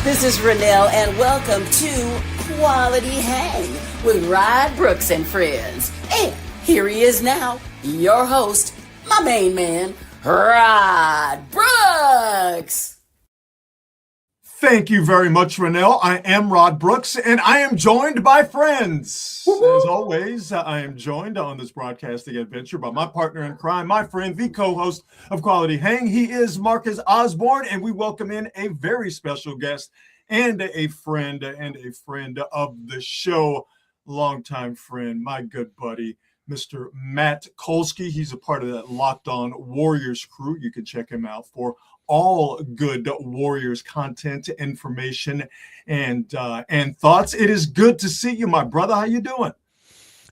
This is Renelle, and welcome to Quality Hang with Rod Brooks and friends. And here he is now, your host, my main man, Rod Brooks. Thank you very much, Renelle. I am Rod Brooks, and I am joined by friends. As always, I am joined on this broadcasting adventure by my partner in crime, my friend, the co-host of Quality Hang. He is Marcus Osborne, and we welcome in a very special guest and a friend of the show, longtime friend, my good buddy, Mr. Matt Kolsky. He's a part of that Locked On Warriors crew. You can check him out for all good Warriors content, information, and thoughts. It is good to see you, my brother. How you doing?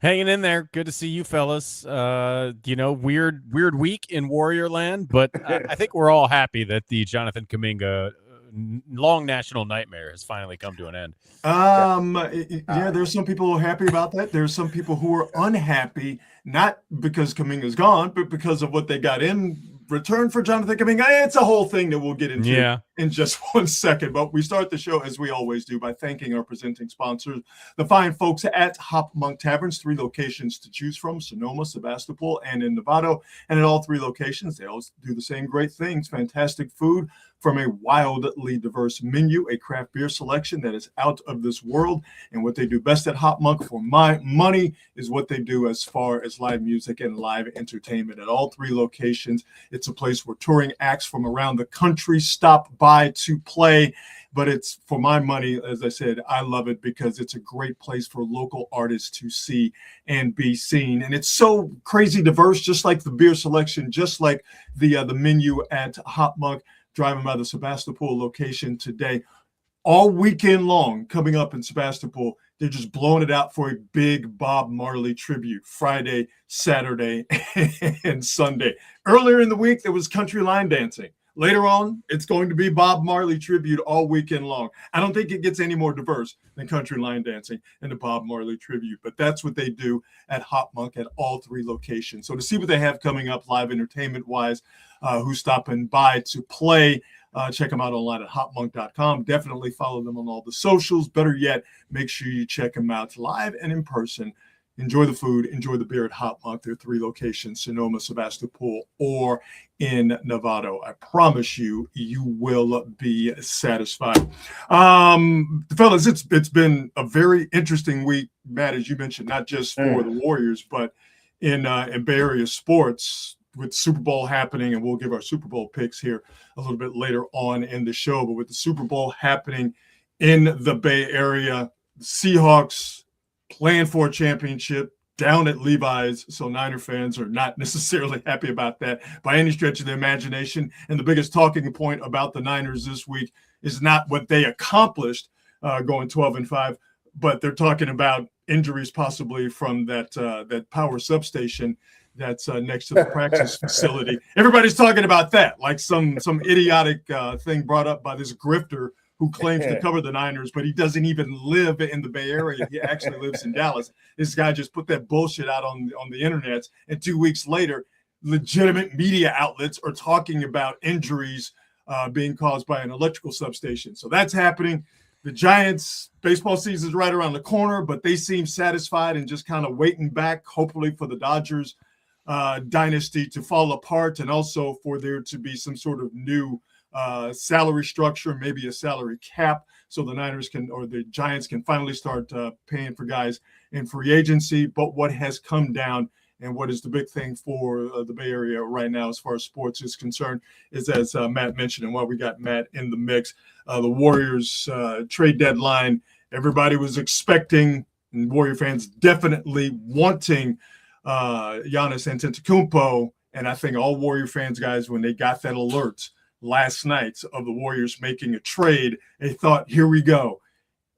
Hanging in there. Good to see you fellas. Weird week in Warrior Land, but I think we're all happy that the Jonathan Kuminga long national nightmare has finally come to an end. There's some people who are happy about that. There's some people who are unhappy, not because Kuminga's gone, but because of what they got in return for Jonathan Kuminga. It's a whole thing that we'll get into in just 1 second. But we start the show, as we always do, by thanking our presenting sponsors, the fine folks at Hop Monk Taverns. 3 locations to choose from: Sonoma, Sebastopol, and in Novato. And at all 3 locations, they always do the same great things: fantastic food from a wildly diverse menu, a craft beer selection that is out of this world. And what they do best at Hop Monk, for my money, is what they do as far as live music and live entertainment. At all 3 locations, it's a place where touring acts from around the country stop by to play. But it's, for my money, as I said, I love it because it's a great place for local artists to see and be seen. And it's so crazy diverse, just like the beer selection, just like the menu at Hop Monk. Driving by the Sebastopol location today, all weekend long, coming up in Sebastopol, they're just blowing it out for a big Bob Marley tribute, Friday, Saturday, and Sunday. Earlier in the week, there was country line dancing. Later on, it's going to be Bob Marley tribute all weekend long. I don't think it gets any more diverse than country line dancing and the Bob Marley tribute, but that's what they do at Hop Monk at all 3 locations. So to see what they have coming up live entertainment-wise, who's stopping by to play, check them out online at hopmonk.com. Definitely follow them on all the socials. Better yet, make sure you check them out live and in person. Enjoy the food, enjoy the beer at Hop Monk. There are 3 locations: Sonoma, Sebastopol, or in Novato. I promise you, you will be satisfied. Fellas, it's been a very interesting week, Matt, as you mentioned, not just for the Warriors, but in Bay Area sports, with Super Bowl happening, and we'll give our Super Bowl picks here a little bit later on in the show. But with the Super Bowl happening in the Bay Area, the Seahawks playing for a championship down at Levi's, so Niner fans are not necessarily happy about that by any stretch of the imagination. And the biggest talking point about the Niners this week is not what they accomplished going 12-5, but they're talking about injuries possibly from that power substation that's next to the practice facility. Everybody's talking about that, like some idiotic thing brought up by this grifter who claims to cover the Niners, but he doesn't even live in the Bay Area. He actually lives in Dallas. This guy just put that bullshit out on the internet, and 2 weeks later, legitimate media outlets are talking about injuries being caused by an electrical substation. So that's happening. The Giants' baseball season is right around the corner, but they seem satisfied and just kind of waiting back, hopefully for the Dodgers dynasty to fall apart, and also for there to be some sort of new salary structure, maybe a salary cap, so the Niners can, or the Giants can finally start paying for guys in free agency. But what has come down, and what is the big thing for the Bay Area right now as far as sports is concerned, is, as Matt mentioned, and while we got Matt in the mix, the Warriors trade deadline, everybody was expecting, and Warrior fans definitely wanting Giannis Antetokounmpo. And I think all Warrior fans, guys, when they got that alert last night of the Warriors making a trade, they thought, here we go.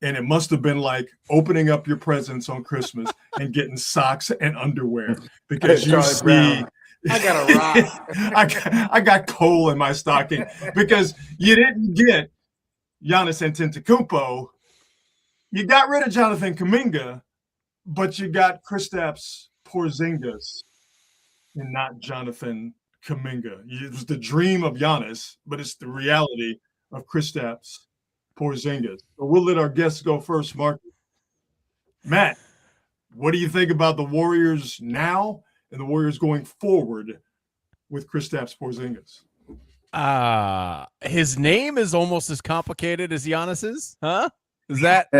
And it must have been like opening up your presents on Christmas and getting socks and underwear, because you see, I got a rock. I got coal in my stocking, because you didn't get Giannis Antetokounmpo. You got rid of Jonathan Kuminga, but you got Kristaps Porzingis and not Jonathan Kuminga. It was the dream of Giannis, but it's the reality of Kristaps Porzingis. So we'll let our guests go first, Mark. Matt, what do you think about the Warriors now and the Warriors going forward with Kristaps Porzingis? His name is almost as complicated as Giannis's, huh? Does that do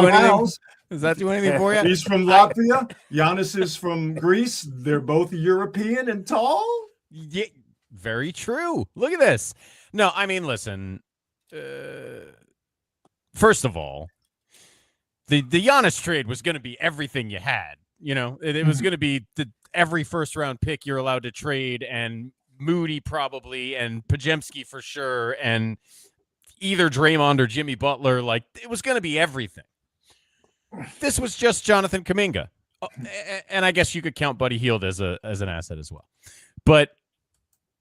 anything? Does that do anything for you? He's from Latvia. Giannis is from Greece. They're both European and tall. Yeah, very true. Look at this. No, I mean, listen. First of all, the Giannis trade was going to be everything you had. You know, it was going to be every first round pick you're allowed to trade, and Moody probably, and Podziemski for sure, and either Draymond or Jimmy Butler. Like, it was going to be everything. This was just Jonathan Kuminga, and I guess you could count Buddy Hield as an asset as well. But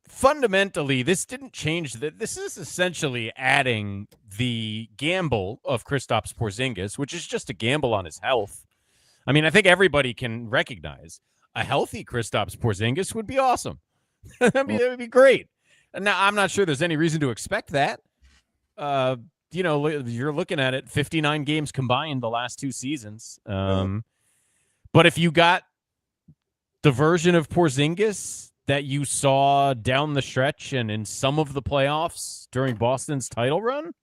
fundamentally, this didn't change that. This is essentially adding the gamble of Kristaps Porzingis, which is just a gamble on his health. I mean, I think everybody can recognize a healthy Kristaps Porzingis would be awesome. That would be great. And now I'm not sure there's any reason to expect that. You know, you're looking at it, 59 games combined the last 2 seasons. But if you got the version of Porzingis that you saw down the stretch and in some of the playoffs during Boston's title run,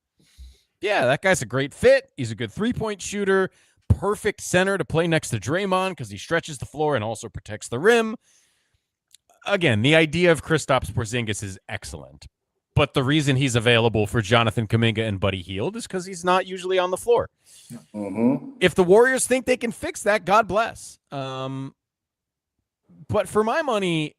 yeah, that guy's a great fit. He's a good 3-point shooter, perfect center to play next to Draymond because he stretches the floor and also protects the rim. Again, the idea of Kristaps Porzingis is excellent. But the reason he's available for Jonathan Kuminga and Buddy Hield is because he's not usually on the floor. Mm-hmm. If the Warriors think they can fix that, God bless. But for my money,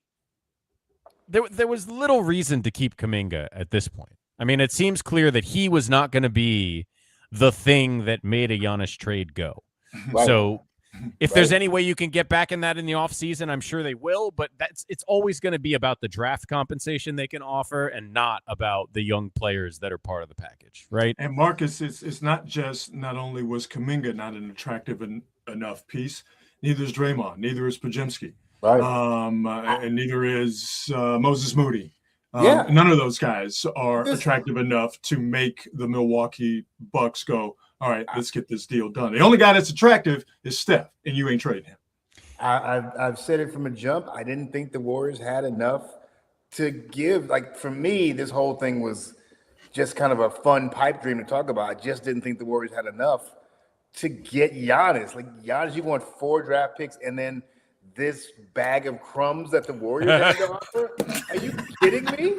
there was little reason to keep Kuminga at this point. I mean, it seems clear that he was not going to be the thing that made a Giannis trade go. Right. So if there's any way you can get back in that in the offseason, I'm sure they will, but it's always going to be about the draft compensation they can offer and not about the young players that are part of the package, right? And Marcus, it's not only was Kuminga not an attractive enough piece, neither is Draymond, neither is Podziemski, Right. And neither is Moses Moody. Yeah. None of those guys are attractive enough to make the Milwaukee Bucks go, all right, let's get this deal done. The only guy that's attractive is Steph, and you ain't trading him. I've said it from a jump. I didn't think the Warriors had enough to give. Like, for me, this whole thing was just kind of a fun pipe dream to talk about. I just didn't think the Warriors had enough to get Giannis. Like, Giannis, you want 4 draft picks and then this bag of crumbs that the Warriors have to offer? Are you kidding me?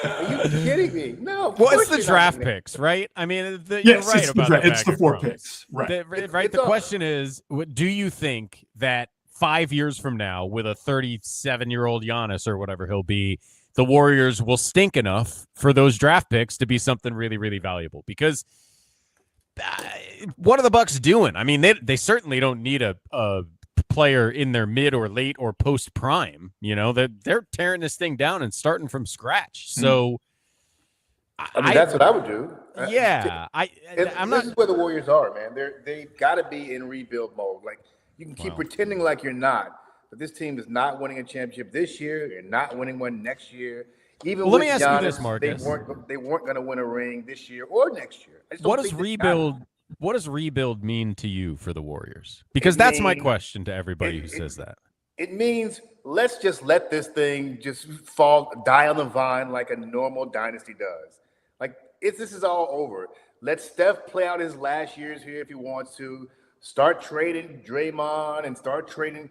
Are you kidding me? No. Well, it's the draft picks, right? I mean, you're right about that. It's the 4 picks, right? The question is, do you think that 5 years from now, with a 37-year-old Giannis or whatever he'll be, the Warriors will stink enough for those draft picks to be something really, really valuable? Because what are the Bucks doing? I mean, they certainly don't need a player in their mid or late or post prime. You know, they're tearing this thing down and starting from scratch. So I mean, that's what I would do. Yeah. This is where the Warriors are, man. They've got to be in rebuild mode. Like, you can keep pretending like you're not, but this team is not winning a championship this year. They're not winning one next year. Even let with me ask Giannis, you this, Marcus. They weren't going to win a ring this year or next year. What does rebuild mean to you for the Warriors? Because that's my question to everybody who says that. It means let's just let this thing just die on the vine like a normal dynasty does. Like, this is all over. Let Steph play out his last years here if he wants to. Start trading Draymond and start trading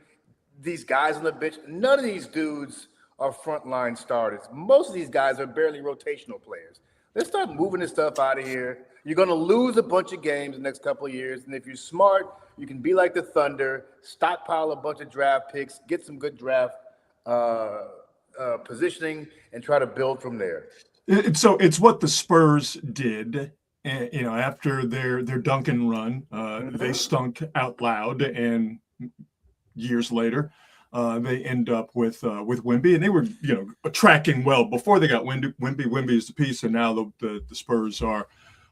these guys on the bench. None of these dudes are frontline starters. Most of these guys are barely rotational players. Let's start moving this stuff out of here. You're going to lose a bunch of games the next couple of years. And if you're smart, you can be like the Thunder, stockpile a bunch of draft picks, get some good draft positioning, and try to build from there. So it's what the Spurs did. And, you know, after their Duncan run, they stunk out loud. And years later, they end up with Wemby. And they were, tracking well before they got Wemby. Wemby is the piece. And now the Spurs are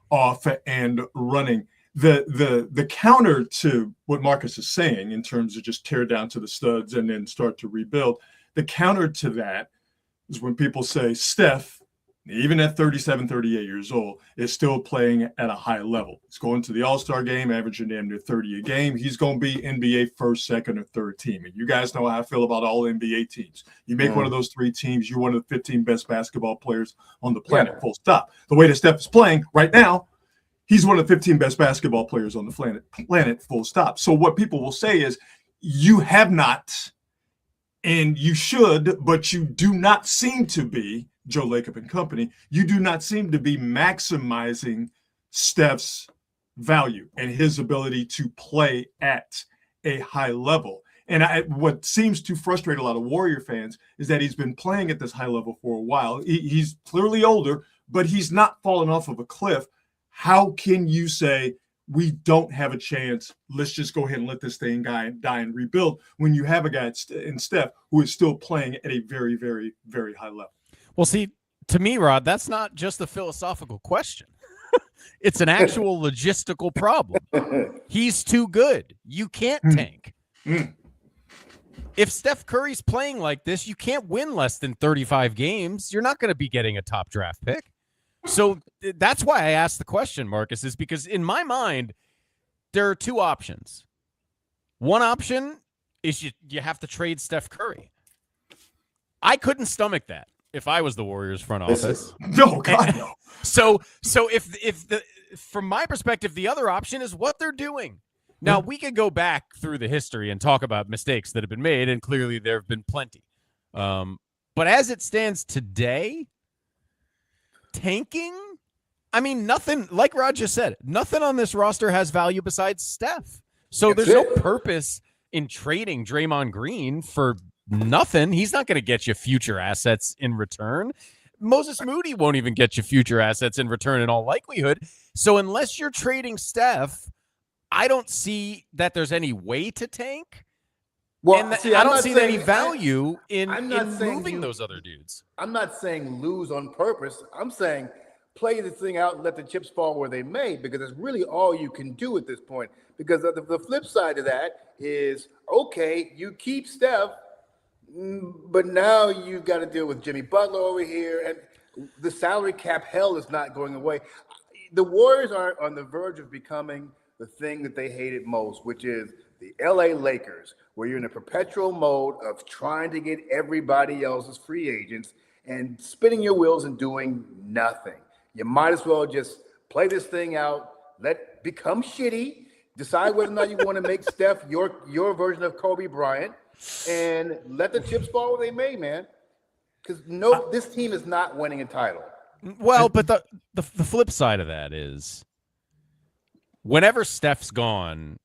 off and running. The counter to what Marcus is saying in terms of just tear down to the studs and then start to rebuild, the counter to that is when people say Steph even at 37, 38 years old, is still playing at a high level. He's going to the All-Star game, averaging damn near 30 a game. He's going to be NBA first, second, or third team. And you guys know how I feel about all NBA teams. You make one of those 3 teams, you're one of the 15 best basketball players on the planet, full stop. The way that Steph is playing right now, he's one of the 15 best basketball players on the planet, full stop. So what people will say is, you have not, and you should, but you do not seem to be, Joe Lacob and company, you do not seem to be maximizing Steph's value and his ability to play at a high level. And what seems to frustrate a lot of Warrior fans is that he's been playing at this high level for a while. He's clearly older, but he's not fallen off of a cliff. How can you say we don't have a chance? Let's just go ahead and let this thing die and rebuild when you have a guy in Steph who is still playing at a very, very, very high level? Well, see, to me, Rod, that's not just a philosophical question. It's an actual logistical problem. He's too good. You can't tank. If Steph Curry's playing like this, you can't win less than 35 games. You're not going to be getting a top draft pick. So that's why I asked the question, Marcus, is because in my mind, there are 2 options. One option is you have to trade Steph Curry. I couldn't stomach that if I was the Warriors front office. No, God, no. So if from my perspective, the other option is what they're doing. Now, we could go back through the history and talk about mistakes that have been made, and clearly there have been plenty. But as it stands today, tanking, I mean, nothing, like Rod just said, nothing on this roster has value besides Steph. So there's no purpose in trading Draymond Green for nothing. He's not going to get you future assets in return. Moses Moody won't even get you future assets in return in all likelihood. So unless you're trading Steph, I don't see that there's any way to tank. Well, and I don't see any value in moving those other dudes. I'm not saying lose on purpose. I'm saying play this thing out and let the chips fall where they may, because it's really all you can do at this point. Because the flip side of that is, okay, you keep Steph, but now you've got to deal with Jimmy Butler over here, and the salary cap hell is not going away. The Warriors are on the verge of becoming the thing that they hated most, which is the LA Lakers, where you're in a perpetual mode of trying to get everybody else's free agents and spinning your wheels and doing nothing. You might as well just play this thing out, become shitty, decide whether or not you want to make Steph your version of Kobe Bryant, and let the chips fall where they may, man. Because this team is not winning a title. Well, but the flip side of that is, whenever Steph's gone,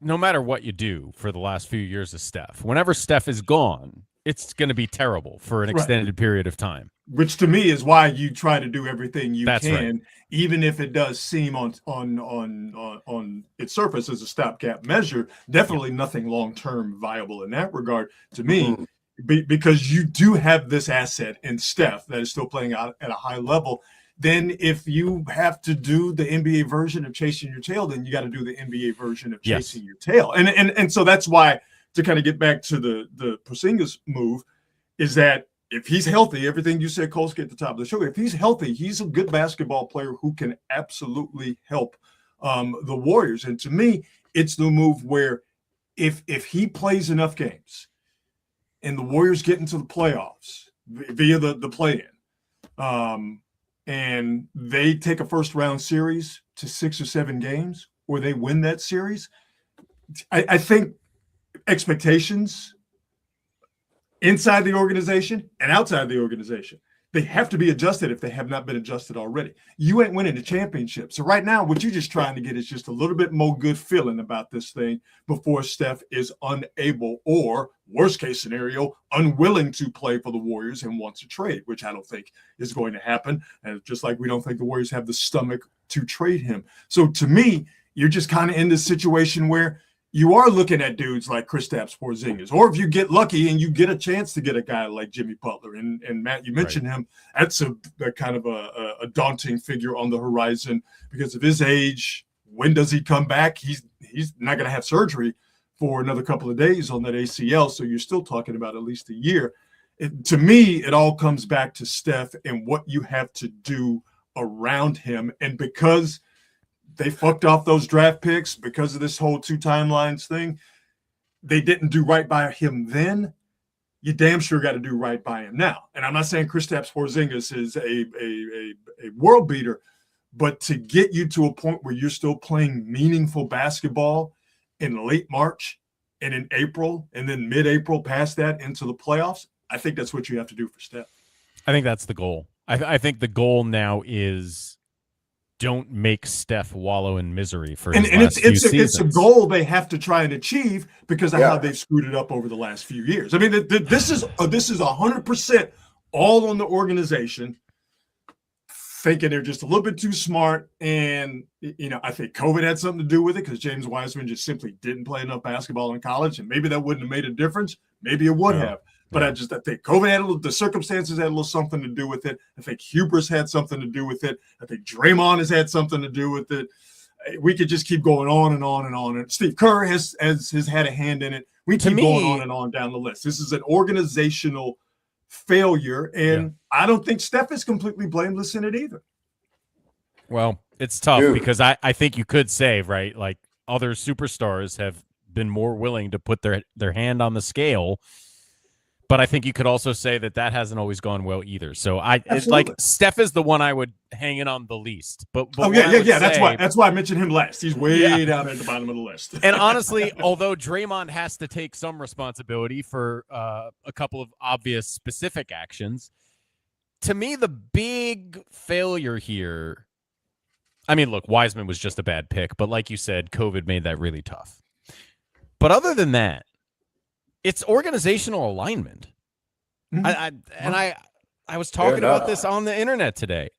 no matter what you do for the last few years of Steph, whenever Steph is gone, it's going to be terrible for an extended period of time. Which to me is why you try to do everything you can, right, even if it does seem on its surface as a stopgap measure. Definitely nothing long-term viable in that regard to me, because you do have this asset in Steph that is still playing out at a high level. Then if you have to do the NBA version of chasing your tail, then you got to do the NBA version of chasing your tail. And so that's why, to kind of get back to the Porzingis move, is that if he's healthy, everything you said, Kolsky, at the top of the show, if he's healthy, he's a good basketball player who can absolutely help the Warriors. And to me, it's the move where if he plays enough games and the Warriors get into the playoffs via the play-in, and they take a first-round series to 6 or 7 games, or they win that series, I think expectations inside the organization and outside the organization, they have to be adjusted if they have not been adjusted already. You ain't winning the championship. So right now, what you're just trying to get is just a little bit more good feeling about this thing before Steph is unable, or worst case scenario, unwilling to play for the Warriors and wants to trade, which I don't think is going to happen. And just like we don't think the Warriors have the stomach to trade him. So to me, you're just kind of in this situation where you are looking at dudes like Kristaps Porzingis, or if you get lucky and you get a chance to get a guy like Jimmy Butler, and Matt, you mentioned him, that's a kind of a daunting figure on the horizon because of his age. When does he come back? He's not going to have surgery for another couple of days on that ACL, so you're still talking about at least a year. To me, it all comes back to Steph and what you have to do around him. And because they fucked off those draft picks, because of this whole 2 timelines thing, they didn't do right by him then. You damn sure got to do right by him now. And I'm not saying Kristaps Porzingis is a world beater, but to get you to a point where you're still playing meaningful basketball in late March and in April, and then mid-April past that into the playoffs, I think that's what you have to do for Steph. I think that's the goal. I think the goal now is don't make Steph wallow in misery for his last few seasons. It's a goal they have to try and achieve because of how they've screwed it up over the last few years. I mean, this is 100% all on the organization, thinking they're just a little bit too smart. And, I think COVID had something to do with it because James Wiseman just simply didn't play enough basketball in college, and maybe that wouldn't have made a difference. Maybe it would have. But I think COVID had the circumstances had a little something to do with it. I think hubris had something to do with it. I think Draymond has had something to do with it. We could just keep going on and on and on. And Steve Kerr has had a hand in it. We keep going on and on down the list. This is an organizational failure, and I don't think Steph is completely blameless in it either. Well, it's tough because I think you could say, right, like other superstars have been more willing to put their hand on the scale. But I think you could also say that hasn't always gone well either. So it's like Steph is the one I would hang in on the least. But That's why I mentioned him last. He's way down at the bottom of the list. And honestly, although Draymond has to take some responsibility for a couple of obvious specific actions, to me the big failure here. I mean, look, Wiseman was just a bad pick, but like you said, COVID made that really tough. But other than that, it's organizational alignment. Mm-hmm. I was talking about this on the internet today.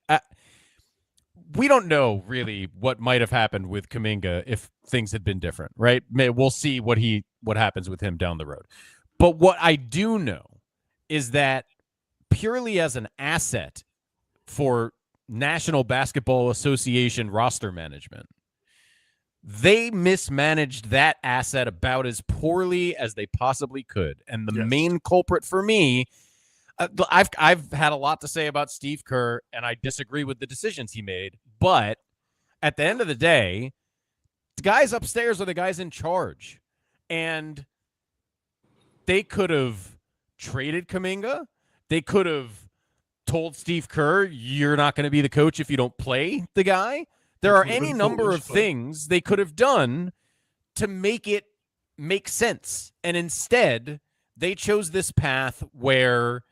We don't know really what might have happened with Kuminga if things had been different, right? We'll see what happens with him down the road. But what I do know is that purely as an asset for National Basketball Association roster management, they mismanaged that asset about as poorly as they possibly could. And the main culprit for me, I've had a lot to say about Steve Kerr, and I disagree with the decisions he made. But at the end of the day, the guys upstairs are the guys in charge. And they could have traded Kuminga. They could have told Steve Kerr, you're not going to be the coach if you don't play the guy. There are any number of things they could have done to make it make sense. And instead, they chose this path where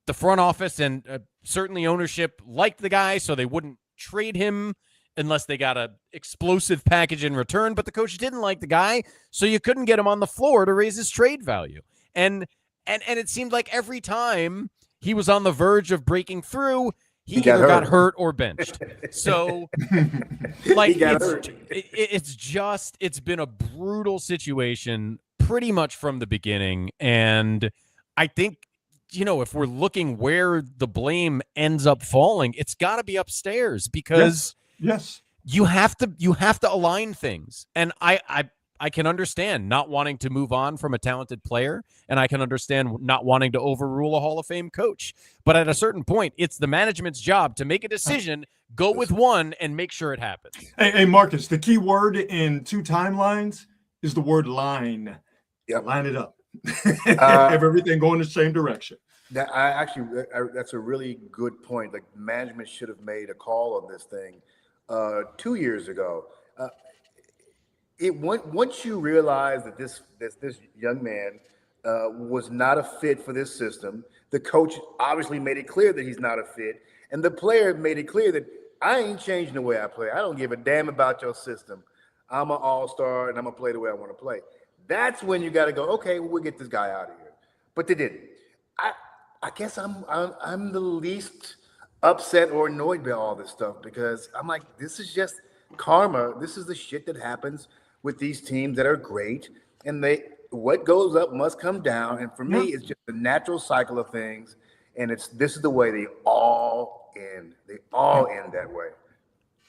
the front office and certainly ownership liked the guy, so they wouldn't trade him unless they got an explosive package in return. But the coach didn't like the guy, so you couldn't get him on the floor to raise his trade value. And it seemed like every time he was on the verge of breaking through, he either got hurt or benched. So, like, it's been a brutal situation pretty much from the beginning. And I think, if we're looking where the blame ends up falling, it's got to be upstairs because you have to align things. And I can understand not wanting to move on from a talented player, and I can understand not wanting to overrule a Hall of Fame coach. But at a certain point, it's the management's job to make a decision, go with one, and make sure it happens. Hey, Marcus, the key word in 2 timelines is the word line. Line it up. Have everything going the same direction. That's a really good point. Like, management should have made a call on this thing 2 years ago. Once you realize that this young man was not a fit for this system, the coach obviously made it clear that he's not a fit, and the player made it clear that I ain't changing the way I play. I don't give a damn about your system. I'm an all-star, and I'm gonna play the way I want to play. That's when you got to go, okay, we'll get this guy out of here. But they didn't. I guess I'm the least upset or annoyed by all this stuff because I'm like, this is just karma. This is the shit that happens with these teams that are great, and what goes up must come down. And for me, it's just the natural cycle of things, and this is the way they all end. They all end that way.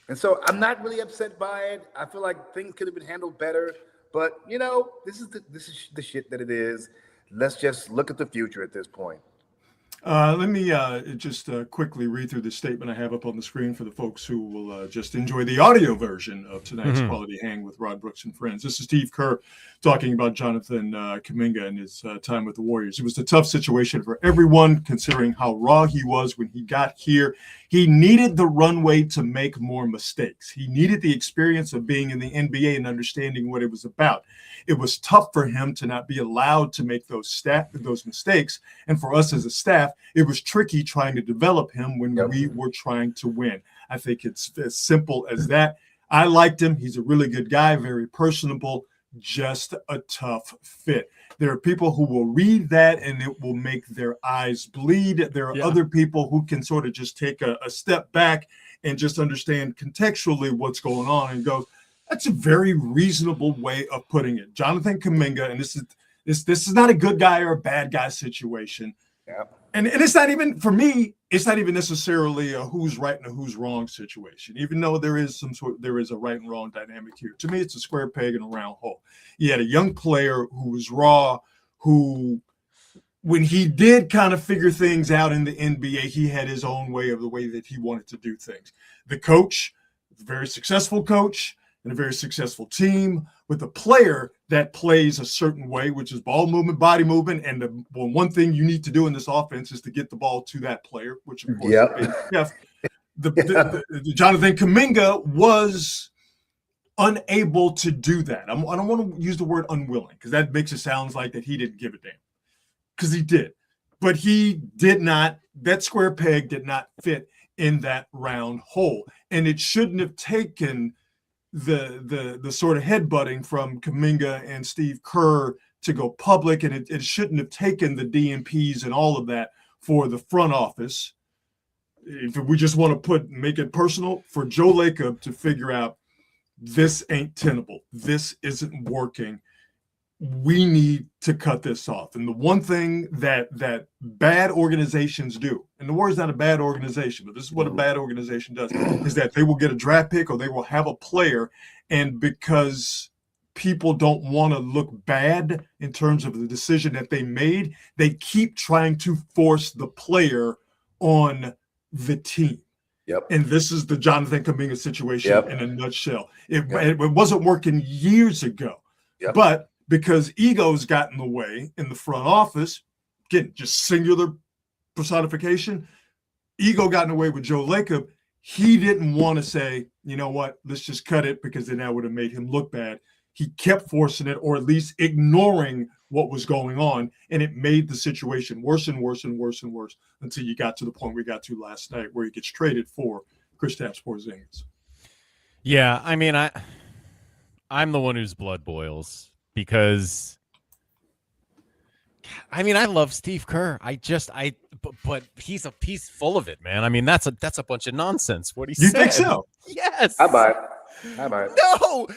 And so I'm not really upset by it. I feel like things could have been handled better, but this is the shit that it is. let's just look at the future at this point. Let me just quickly read through the statement I have up on the screen for the folks who will just enjoy the audio version of tonight's Quality Hang with Rod Brooks and Friends. This is Steve Kerr talking about Jonathan Kuminga and his time with the Warriors. It was a tough situation for everyone, considering how raw he was when he got here. He needed the runway to make more mistakes. He needed the experience of being in the NBA and understanding what it was about. It was tough for him to not be allowed to make those mistakes. And for us as a staff, it was tricky trying to develop him when we were trying to win. I think it's as simple as that. I liked him. He's a really good guy, very personable, just a tough fit. There are people who will read that and it will make their eyes bleed. There are other people who can sort of just take a step back and just understand contextually what's going on and go, that's a very reasonable way of putting it. Jonathan Kuminga, and this is not a good guy or a bad guy situation. Yeah. And it's not even, for me, it's not even necessarily a who's right and a who's wrong situation, even though there is a right and wrong dynamic here. To me, it's a square peg in a round hole. You had a young player who was raw, who, when he did kind of figure things out in the NBA, he had his own way of the way that he wanted to do things. The coach, a very successful coach, and a very successful team with a player that plays a certain way, which is ball movement, body movement. And one thing you need to do in this offense is to get the ball to that player, which of course the Jonathan Kuminga was unable to do that. I don't want to use the word unwilling because that makes it sound like that he didn't give a damn, because he did. But he did not, that square peg did not fit in that round hole. And it shouldn't have taken the sort of headbutting from Kuminga and Steve Kerr to go public, and it shouldn't have taken the DMPs and all of that for the front office. If we just want to make it personal, for Joe Lacob to figure out this ain't tenable, this isn't working, we need to cut this off. And the one thing that bad organizations do, and the Warriors not a bad organization, but this is what a bad organization does, is that they will get a draft pick or they will have a player, and because people don't want to look bad in terms of the decision that they made, they keep trying to force the player on the team. Yep. And this is the Jonathan Kuminga situation in a nutshell. It wasn't working years ago, but because egos got in the way in the front office, again, just singular personification, ego got in the way with Joe Lacob. He didn't want to say, you know what, let's just cut it, because then that would have made him look bad. He kept forcing it, or at least ignoring what was going on, and it made the situation worse and worse and worse and worse until you got to the point we got to last night where he gets traded for Kristaps Porzingis. Yeah, I mean, I'm the one whose blood boils. Because, I mean, I love Steve Kerr. But he's full of it, man. I mean, that's a bunch of nonsense. What he said. You think so? Yes. I buy it. No.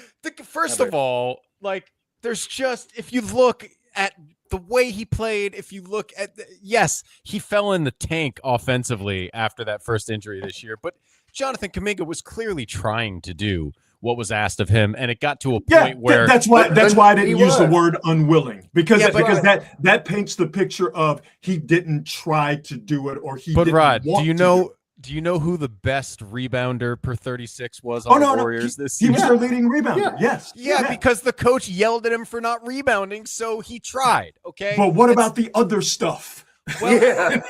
First of all, like, there's just, if you look at the way he played, if you look at, yes, he fell in the tank offensively after that first injury this year, but Jonathan Kuminga was clearly trying to do what was asked of him, and it got to a point where that's why I didn't use the word unwilling, because that paints the picture of he didn't try to do it, or he didn't Rod, want do you know who the best rebounder per 36 was on the Warriors this season? He was their leading rebounder. Yes. Yeah, because the coach yelled at him for not rebounding, so he tried. Okay. But what about the other stuff? Well,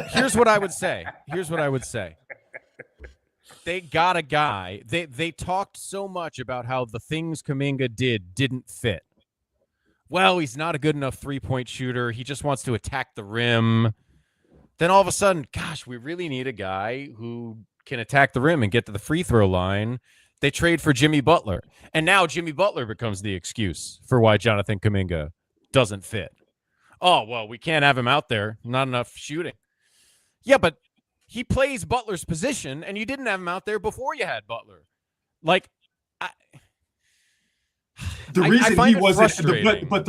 here's what I would say. They got a guy. They talked so much about how the things Kuminga didn't fit. Well, he's not a good enough three-point shooter. He just wants to attack the rim. Then all of a sudden, gosh, we really need a guy who can attack the rim and get to the free throw line. They trade for Jimmy Butler. And now Jimmy Butler becomes the excuse for why Jonathan Kuminga doesn't fit. Oh, well, we can't have him out there. Not enough shooting. Yeah, but he plays Butler's position, and you didn't have him out there before you had Butler. Like, the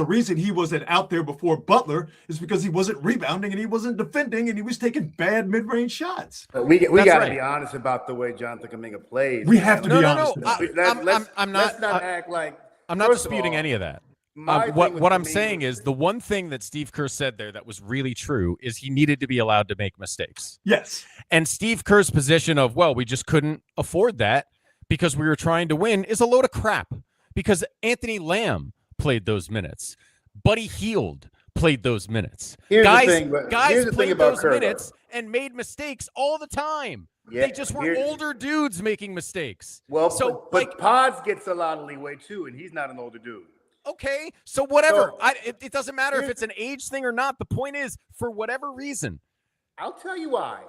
reason he wasn't out there before Butler is because he wasn't rebounding and he wasn't defending and he was taking bad mid-range shots. But we got to be honest about the way Jonathan Kuminga plays. We have to be honest. Let's not act like. I'm not disputing any of that. What I'm saying is the one thing that Steve Kerr said there that was really true is he needed to be allowed to make mistakes. Yes. And Steve Kerr's position of, well, we just couldn't afford that because we were trying to win is a load of crap, because Anthony Lamb played those minutes. Buddy Hield played those minutes. Guys played those minutes and made mistakes all the time. Yeah, they just were older dudes making mistakes. Well, so but Pods gets a lot of leeway too, and he's not an older dude. Okay, so whatever. It doesn't matter if it's an age thing or not. The point is, for whatever reason. I'll tell you why.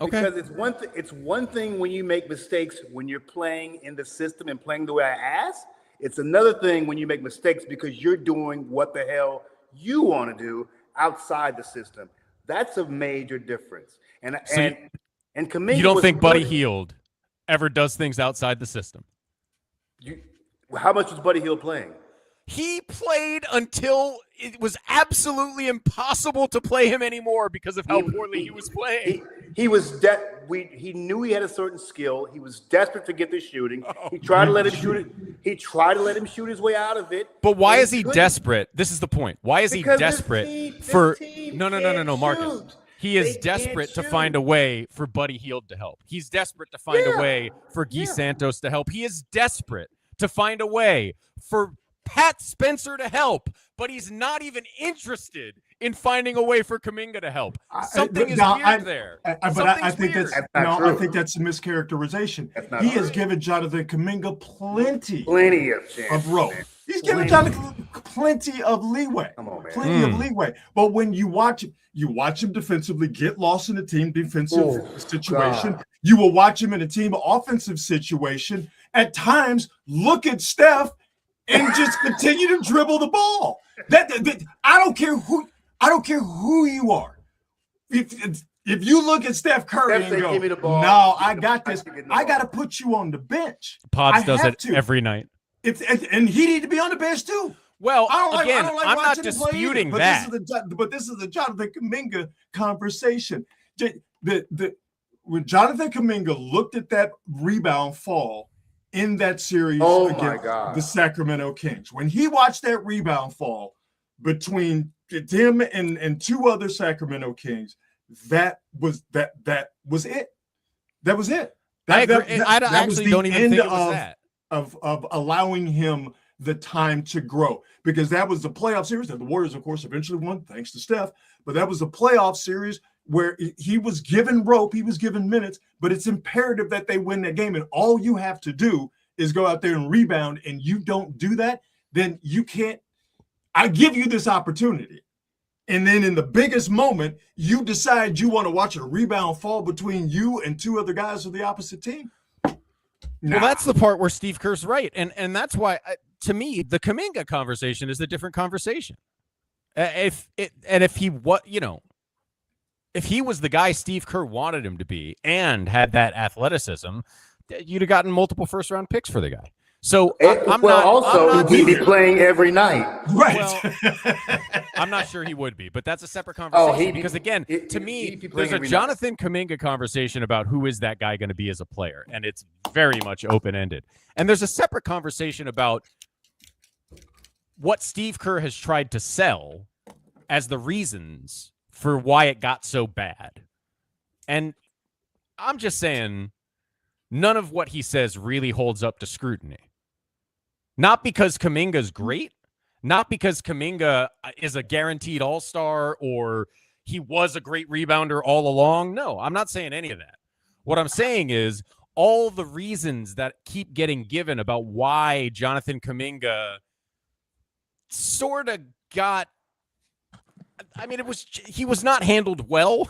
Okay. Because it's one thing when you make mistakes when you're playing in the system and playing the way I asked. It's another thing when you make mistakes because you're doing what the hell you want to do outside the system. That's a major difference. And Kuminga, you don't think Buddy Hield ever does things outside the system? How much was Buddy Hield playing? He played until it was absolutely impossible to play him anymore because of how poorly he was playing. He knew he had a certain skill. He was desperate to get the shooting. He tried to let him shoot it. He tried to let him shoot his way out of it. But why is he desperate? This is the point. Why is he desperate for? No, Marcus. He is desperate to find a way for Buddy Hield to help. He's desperate to find a way for Guy Santos to help. He is desperate to find a way for Pat Spencer to help, but he's not even interested in finding a way for Kuminga to help. Something is weird there. I think that's a mischaracterization. He has given Jonathan Kuminga plenty of rope. He's given Jonathan plenty of leeway. Come on, man. Plenty of leeway. But when you watch him defensively get lost in a team defensive situation. God. You will watch him in a team offensive situation. At times, look at Steph and just continue to dribble the ball. I don't care who you are. If you look at Steph Curry and go, "No, I got this. I got to put you on the bench." Pods does it every night. And he need to be on the bench too. Well, I'm not disputing that. But this is the Jonathan Kuminga conversation. When Jonathan Kuminga looked at that rebound fall in that series against the Sacramento Kings, when he watched that rebound fall between him and two other Sacramento Kings, that was it. That was it. I agree. I actually don't even think it was that. Of allowing him the time to grow, because that was the playoff series that the Warriors, of course, eventually won thanks to Steph. But that was a playoff series where he was given rope, he was given minutes, but it's imperative that they win that game. And all you have to do is go out there and rebound, and you don't do that, then you can't. I give you this opportunity. And then in the biggest moment, you decide you want to watch a rebound fall between you and two other guys of the opposite team. Well, that's the part where Steve Kerr's right. And that's why, to me, the Kuminga conversation is a different conversation. If he was the guy Steve Kerr wanted him to be and had that athleticism, you'd have gotten multiple first-round picks for the guy. So he'd be playing every night. Right. Well, I'm not sure he would be, but that's a separate conversation. Because again, to me, there's a Jonathan Kuminga conversation about who is that guy going to be as a player, and it's very much open-ended. And there's a separate conversation about what Steve Kerr has tried to sell as the reasons for why it got so bad. And I'm just saying, none of what he says really holds up to scrutiny. Not because Kuminga's great, not because Kuminga is a guaranteed all-star or he was a great rebounder all along. No, I'm not saying any of that. What I'm saying is all the reasons that keep getting given about why Jonathan Kuminga sort of got, I mean, he was not handled well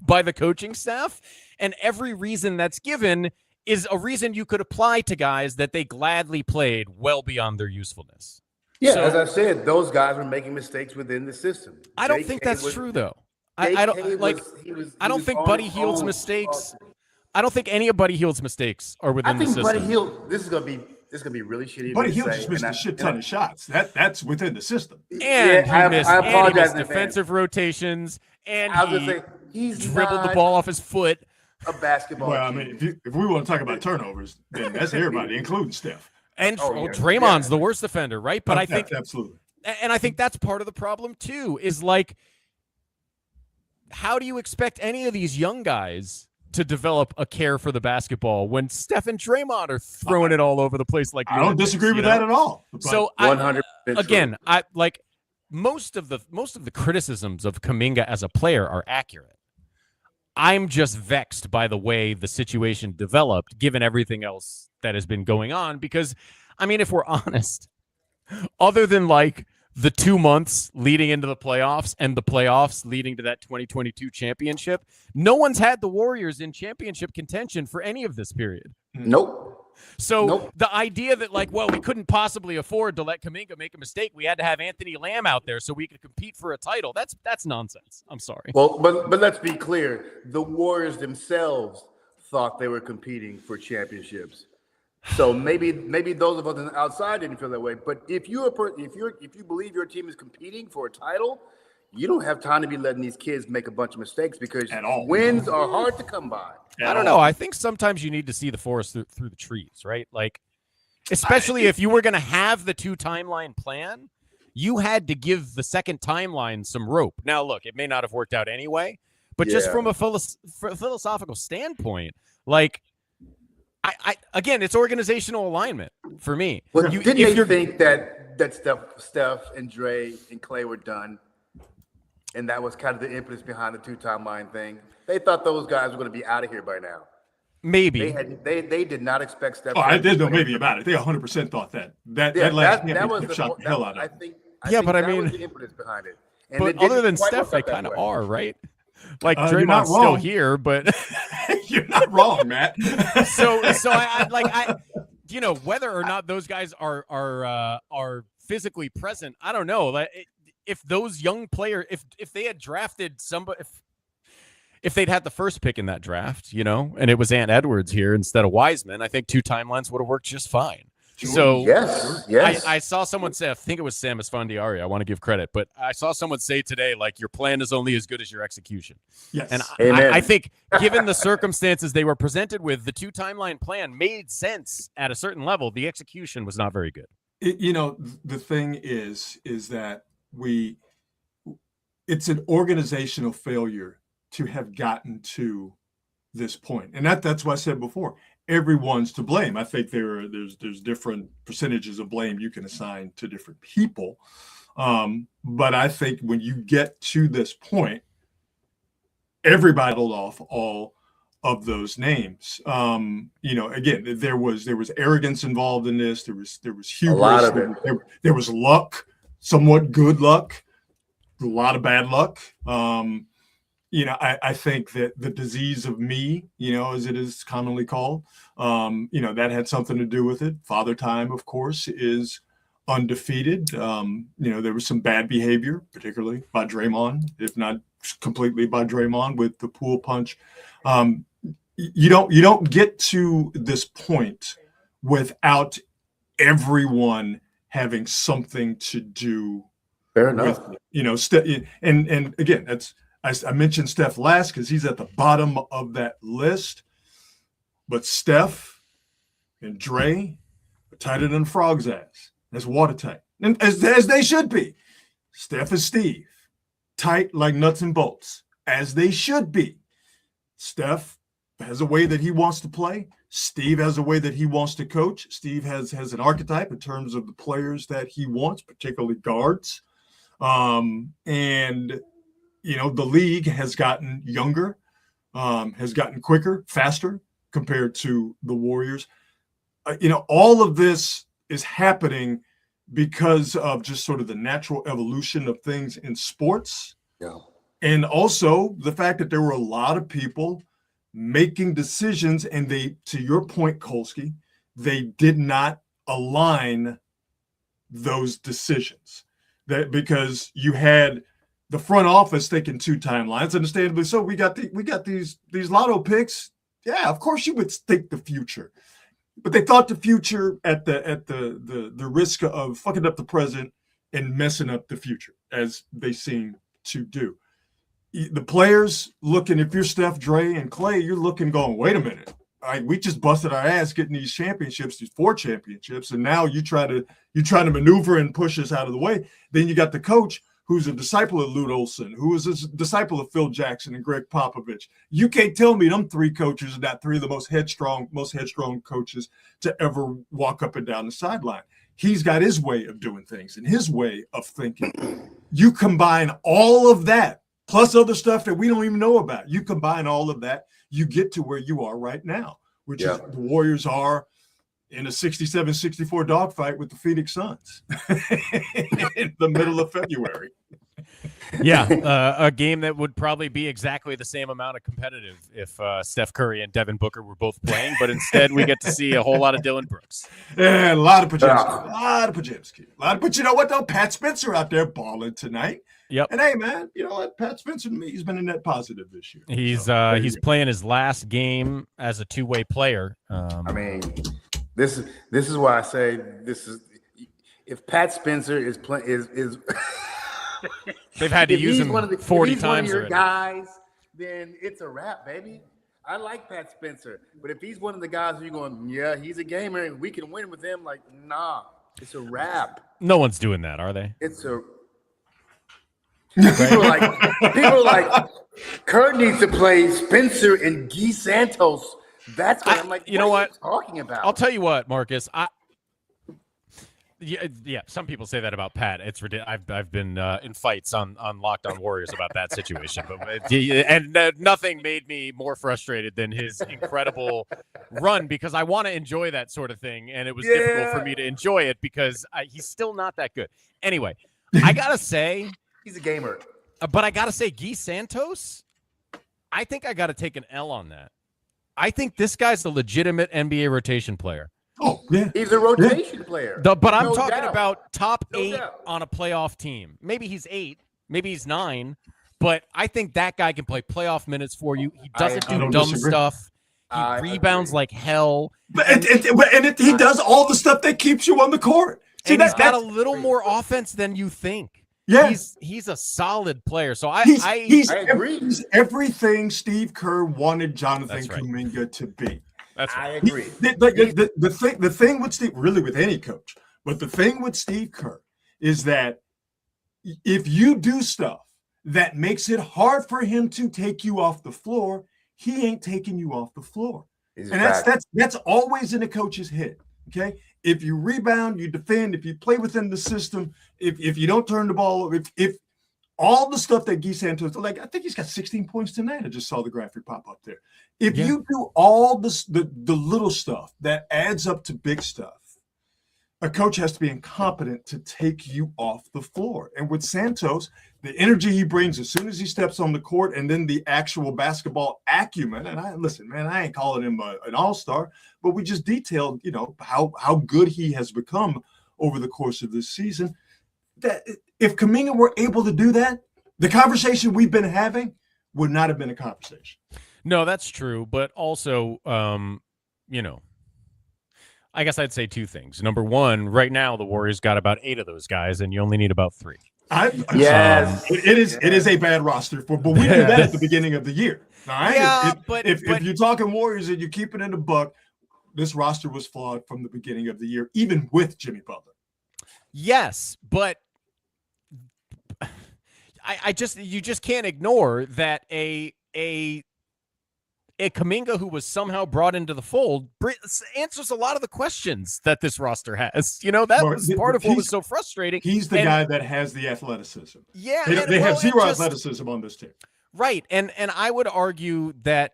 by the coaching staff, and every reason that's given is a reason you could apply to guys that they gladly played well beyond their usefulness. Yeah, so, as I said, those guys were making mistakes within the system. I don't think that's true, though. I don't think Buddy Hield's mistakes. I don't think any of Buddy Hield's mistakes are within the system. Buddy Hield, this is gonna be really shitty. Buddy Hield just missed a shit ton of shots. That's within the system. And he missed defensive rotations, and he dribbled the ball off his foot. A basketball. Well, I mean, if we want to talk about turnovers, then that's everybody, including Steph. And Draymond's the worst defender, right? But I think absolutely. And I think that's part of the problem too, is like, how do you expect any of these young guys to develop a care for the basketball when Steph and Draymond are throwing it all over the place? Like, I don't disagree with that at all. But so 100% again, I like most of the criticisms of Kuminga as a player are accurate. I'm just vexed by the way the situation developed, given everything else that has been going on. Because, I mean, if we're honest, other than like the 2 months leading into the playoffs and the playoffs leading to that 2022 championship, no one's had the Warriors in championship contention for any of this period. Nope. So the idea that like, well, we couldn't possibly afford to let Kuminga make a mistake. We had to have Anthony Lamb out there so we could compete for a title. That's nonsense. I'm sorry. Well, but let's be clear. The Warriors themselves thought they were competing for championships. So maybe those of us on the outside didn't feel that way. But if you believe your team is competing for a title, you don't have time to be letting these kids make a bunch of mistakes, because wins are hard to come by. I don't know. I think sometimes you need to see the forest through the trees, right? Like, especially if you were going to have the 2 timeline plan, you had to give the second timeline some rope. Now, look, it may not have worked out anyway, but just from a philosophical standpoint, like, I again, it's organizational alignment for me. Well, didn't they think that Steph and Dre and Clay were done? And that was kind of the impetus behind the 2 timeline thing. They thought those guys were going to be out of here by now. Maybe they did not expect Steph. Oh, there's no maybe about it. They 100% thought that last championship shot the hell out of them. But I mean, was the impetus behind it. And but other than Steph, they kind of are, right? Like, Draymond's still here, but you're not wrong, Matt. so I you know, whether or not those guys are physically present, I don't know. Like, if those young players, if they had drafted somebody, if they'd had the first pick in that draft, you know, and it was Ant Edwards here instead of Wiseman, I think 2 timelines would have worked just fine. So yes. I saw someone say, I think it was Sam Esfandiari, I want to give credit, but I saw someone say today, like, your plan is only as good as your execution. Yes. And I think given the circumstances they were presented with, the 2 timeline plan made sense at a certain level. The execution was not very good. You know, the thing is that it's an organizational failure to have gotten to this point. And that's what I said before. Everyone's to blame. I think there's different percentages of blame you can assign to different people. But I think when you get to this point, everybody rolled off all of those names. You know, again, there was arrogance involved in this. There was hubris. A lot of it. There was luck, somewhat good luck, a lot of bad luck. You know, I think that the disease of me, you know, as it is commonly called, you know, that had something to do with it. Father Time, of course, is undefeated. You know, there was some bad behavior, particularly by Draymond, if not completely by Draymond, with the pool punch. You don't get to this point without everyone having something to do. Fair enough. With, you know, and again, that's. I mentioned Steph last because he's at the bottom of that list. But Steph and Dre are tighter than a frog's ass. That's watertight. And as they should be. Steph and Steve, tight like nuts and bolts, as they should be. Steph has a way that he wants to play. Steve has a way that he wants to coach. Steve has an archetype in terms of the players that he wants, particularly guards. And you know, the league has gotten younger, has gotten quicker, faster compared to the Warriors. You know, all of this is happening because of just sort of the natural evolution of things in sports. Yeah. And also the fact that there were a lot of people making decisions, and they, to your point, Kolsky, they did not align those decisions. That because you had the front office thinking 2 timelines, understandably so. We got these lotto picks. Yeah, of course you would think the future, but they thought the future at the risk of fucking up the present and messing up the future, as they seem to do. The players looking, if you're Steph, Dre, and Clay, you're looking, going, wait a minute, we just busted our ass getting these championships, these 4 championships, and now you try to maneuver and push us out of the way. Then you got the coach who's a disciple of Lute Olson, who is a disciple of Phil Jackson and Greg Popovich. You can't tell me them 3 coaches are not 3 of the most headstrong coaches to ever walk up and down the sideline. He's got his way of doing things and his way of thinking. You combine all of that, plus other stuff that we don't even know about. You combine all of that, you get to where you are right now, which is the Warriors are in a 67-64 dogfight with the Phoenix Suns in the middle of February. Yeah, a game that would probably be exactly the same amount of competitive if Steph Curry and Devin Booker were both playing, but instead we get to see a whole lot of Dillon Brooks. Yeah, a lot of Pajemski. But you know what, though? Pat Spencer out there balling tonight. Yep. And hey, man, you know what? Pat Spencer to me, he's been a net positive this year. He's playing his last game as a two-way player. I mean, this is why I say this is if Pat Spencer is playing is they've had to use him 40 if he's times one of your already. Guys, then it's a wrap, baby. I like Pat Spencer, but if he's one of the guys who you're going, yeah, he's a gamer and we can win with him, like, nah, it's a wrap. No one's doing that, are they? It's a people are like Kurt needs to play Spencer and Guy Santos. That's what I'm like. You know what? Are you talking about? I'll tell you what, Marcus. Yeah, some people say that about Pat. It's ridiculous. I've been in fights on Locked On Warriors about that situation, but nothing made me more frustrated than his incredible run because I want to enjoy that sort of thing, and it was difficult for me to enjoy it because he's still not that good. Anyway, I gotta say, he's a gamer, but I gotta say, Guy Santos. I think I gotta take an L on that. I think this guy's a legitimate NBA rotation player. Oh, yeah. He's a rotation player. But I'm No talking doubt. about top No 8 doubt. on a playoff team. Maybe he's 8, maybe he's 9, but I think that guy can play playoff minutes for you. He doesn't I do don't dumb disagree. stuff. He I rebounds agree. like hell. He does all the stuff that keeps you on the court. See, And he's got a that's little more offense than you think. yeah. He's a solid player. So I agree. He's everything Steve Kerr wanted Jonathan That's right. Kuminga to be. That's I right. agree. The thing with Steve, really with any coach, but the thing with Steve Kerr is that if you do stuff that makes it hard for him to take you off the floor, he ain't taking you off the floor. It's a And fact. that's always in a coach's head. Okay. If you rebound, you defend, if you play within the system, if you don't turn the ball, if all the stuff that Guy Santos, like I think he's got 16 points tonight. I just saw the graphic pop up there. If you do all this, the little stuff that adds up to big stuff, a coach has to be incompetent to take you off the floor. And with Santos, the energy he brings as soon as he steps on the court, and then the actual basketball acumen. And I ain't calling him an all-star, but we just detailed, how good he has become over the course of this season. That if Kuminga were able to do that, the conversation we've been having would not have been a conversation. No, that's true. But also, I guess I'd say 2 things. Number one, right now the Warriors got about 8 of those guys, and you only need about 3. Yes. It is a bad roster but we knew that at the beginning of the year. All right. Yeah, if you're talking Warriors and you keep it in the buck, this roster was flawed from the beginning of the year, even with Jimmy Butler. Yes, but you just can't ignore that a Kuminga who was somehow brought into the fold answers a lot of the questions that this roster has. That was part of what was so frustrating. He's the guy that has the athleticism. Yeah, they have zero athleticism on this team. Right, and I would argue that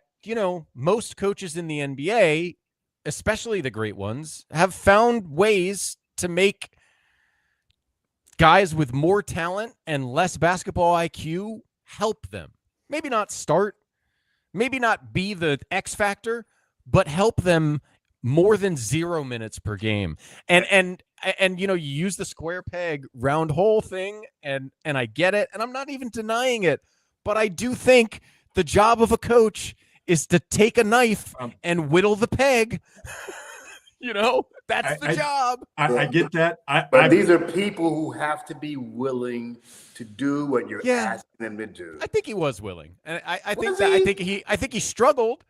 most coaches in the NBA, especially the great ones, have found ways to make guys with more talent and less basketball IQ help them. Maybe not start, maybe not be the X factor, but help them more than 0 minutes per game. And you use the square peg round hole thing, and I get it, and I'm not even denying it, but I do think the job of a coach is to take a knife and whittle the peg. That's the job. I get that. But these are people who have to be willing to do what you're asking them to do. I think he was willing, and I think he struggled,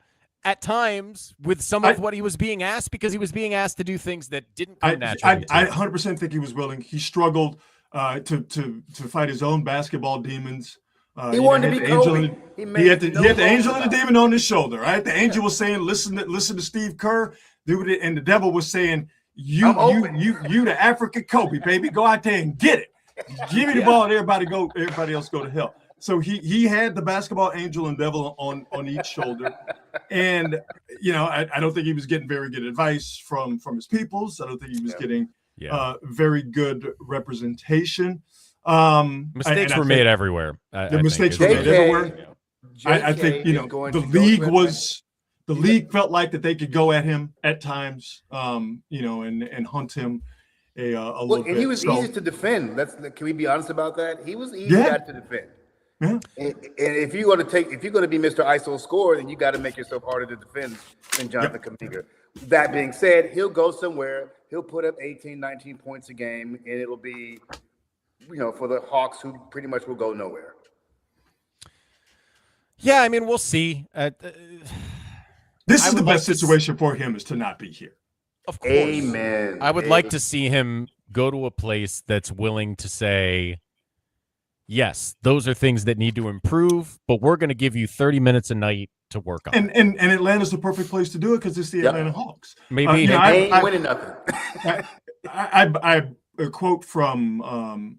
at times with some of what he was being asked, because he was being asked to do things that didn't come naturally. I 100% think he was willing. He struggled to fight his own basketball demons. He wanted to be Kobe. He had the angel and the demon on his shoulder, right? The angel was saying, "Listen to Steve Kerr," and the devil was saying, "You the African Kobe, baby, go out there and get it. Give me the ball, and everybody else go to hell." So he had the basketball angel and devil on each shoulder, and I don't think he was getting very good advice from his peoples. I don't think he was getting very good representation. Mistakes were made everywhere. Mistakes were made everywhere. I think the league felt like that they could go at him at times, and hunt him a little bit. And he was easy to defend. Can we be honest about that? He was easy to defend. Yeah. And if you're going to be Mr. ISO scorer, then you got to make yourself harder to defend than Jonathan Kuminga. That being said, he'll go somewhere. He'll put up 18, 19 points a game, and it'll be, for the Hawks, who pretty much will go nowhere. Yeah, I mean, we'll see. This is the best situation for him, is to not be here. Of course. Amen. I would like to see him go to a place that's willing to say, yes, those are things that need to improve, but we're going to give you 30 minutes a night to work on. And Atlanta's the perfect place to do it because it's the Atlanta Hawks. Maybe they ain't winning nothing. I a quote from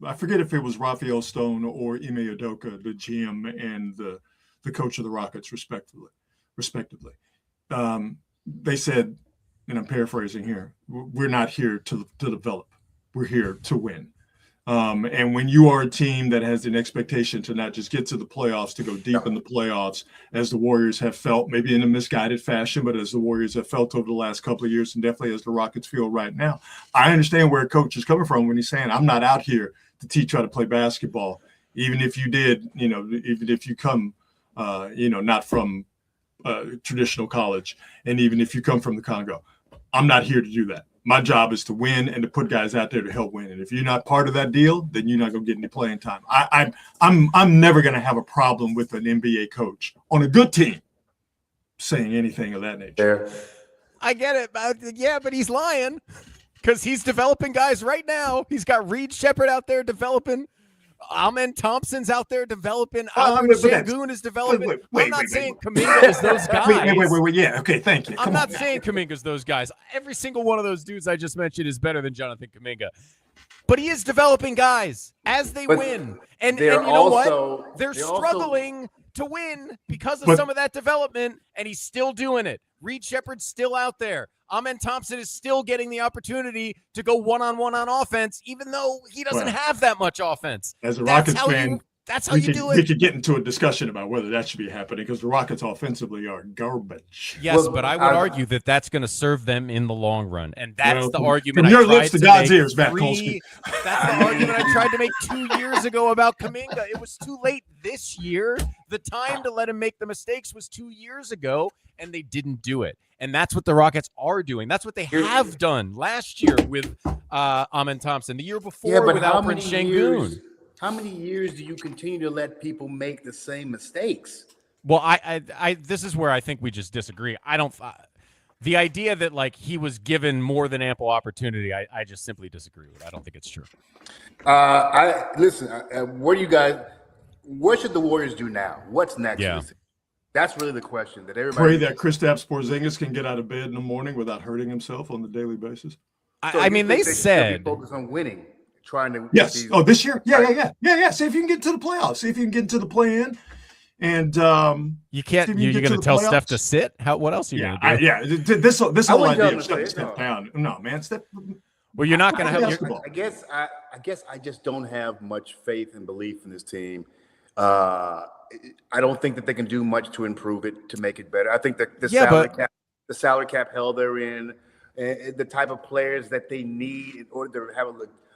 I forget if it was Raphael Stone or Ime Udoka, the GM and the coach of the Rockets, respectively. They said, and I'm paraphrasing here, we're not here to develop. We're here to win. And when you are a team that has an expectation to not just get to the playoffs, to go deep in the playoffs, as the Warriors have felt, maybe in a misguided fashion, but as the Warriors have felt over the last couple of years, and definitely as the Rockets feel right now, I understand where a coach is coming from when he's saying, I'm not out here to teach you how to play basketball. Even if you did, even if you come, not from traditional college, and even if you come from the Congo, I'm not here to do that. My job is to win and to put guys out there to help win. And if you're not part of that deal, then you're not going to get any playing time. I'm never going to have a problem with an NBA coach on a good team saying anything of that nature. I get it. But he's lying because he's developing guys right now. He's got Reed Shepherd out there developing. Amen Thompson's out there developing. Şengün is developing. I'm not saying Kuminga is those guys. Wait. Yeah, okay, thank you. I'm not saying Kuminga's those guys. Every single one of those dudes I just mentioned is better than Jonathan Kuminga. But he is developing guys as they win. And you know what? They're struggling to win because of some of that development, and he's still doing it. Reed Shepherd's still out there. Amen Thompson is still getting the opportunity to go one-on-one on offense, even though he doesn't have that much offense. As a Rockets fan, that's how you do it. We could get into a discussion about whether that should be happening because the Rockets offensively are garbage. Yes, but I would argue that that's going to serve them in the long run, and that's the argument. From your lips to God's ears, Matt Kolsky. That's the argument I tried to make 2 years ago about Kuminga. It was too late this year. The time to let him make the mistakes was 2 years ago, and they didn't do it. And that's what the Rockets are doing. That's what they have done last year with Amen Thompson. The year before with Alperen Şengün. How many years do you continue to let people make the same mistakes? Well, I this is where I think we just disagree. I don't. The idea that like he was given more than ample opportunity, I just simply disagree with. I don't think it's true. Listen. What should the Warriors do now? What's next? Yeah. That's really the question that everybody. Pray that Kristaps Porzingis can get out of bed in the morning without hurting himself on the daily basis. I mean, they said focus on winning, trying to. Yes. Oh, this year? Yeah. See if you can get to the playoffs. See if you can get into the play-in. And you can't. You're going to tell playoffs? Steph to sit? How? What else are you going to do? This whole idea of step down. No, man. Well, you're not going to have. I guess I just don't have much faith and belief in this team. I don't think that they can do much to improve it, to make it better. I think that the salary cap hell they're in, the type of players that they need in order to have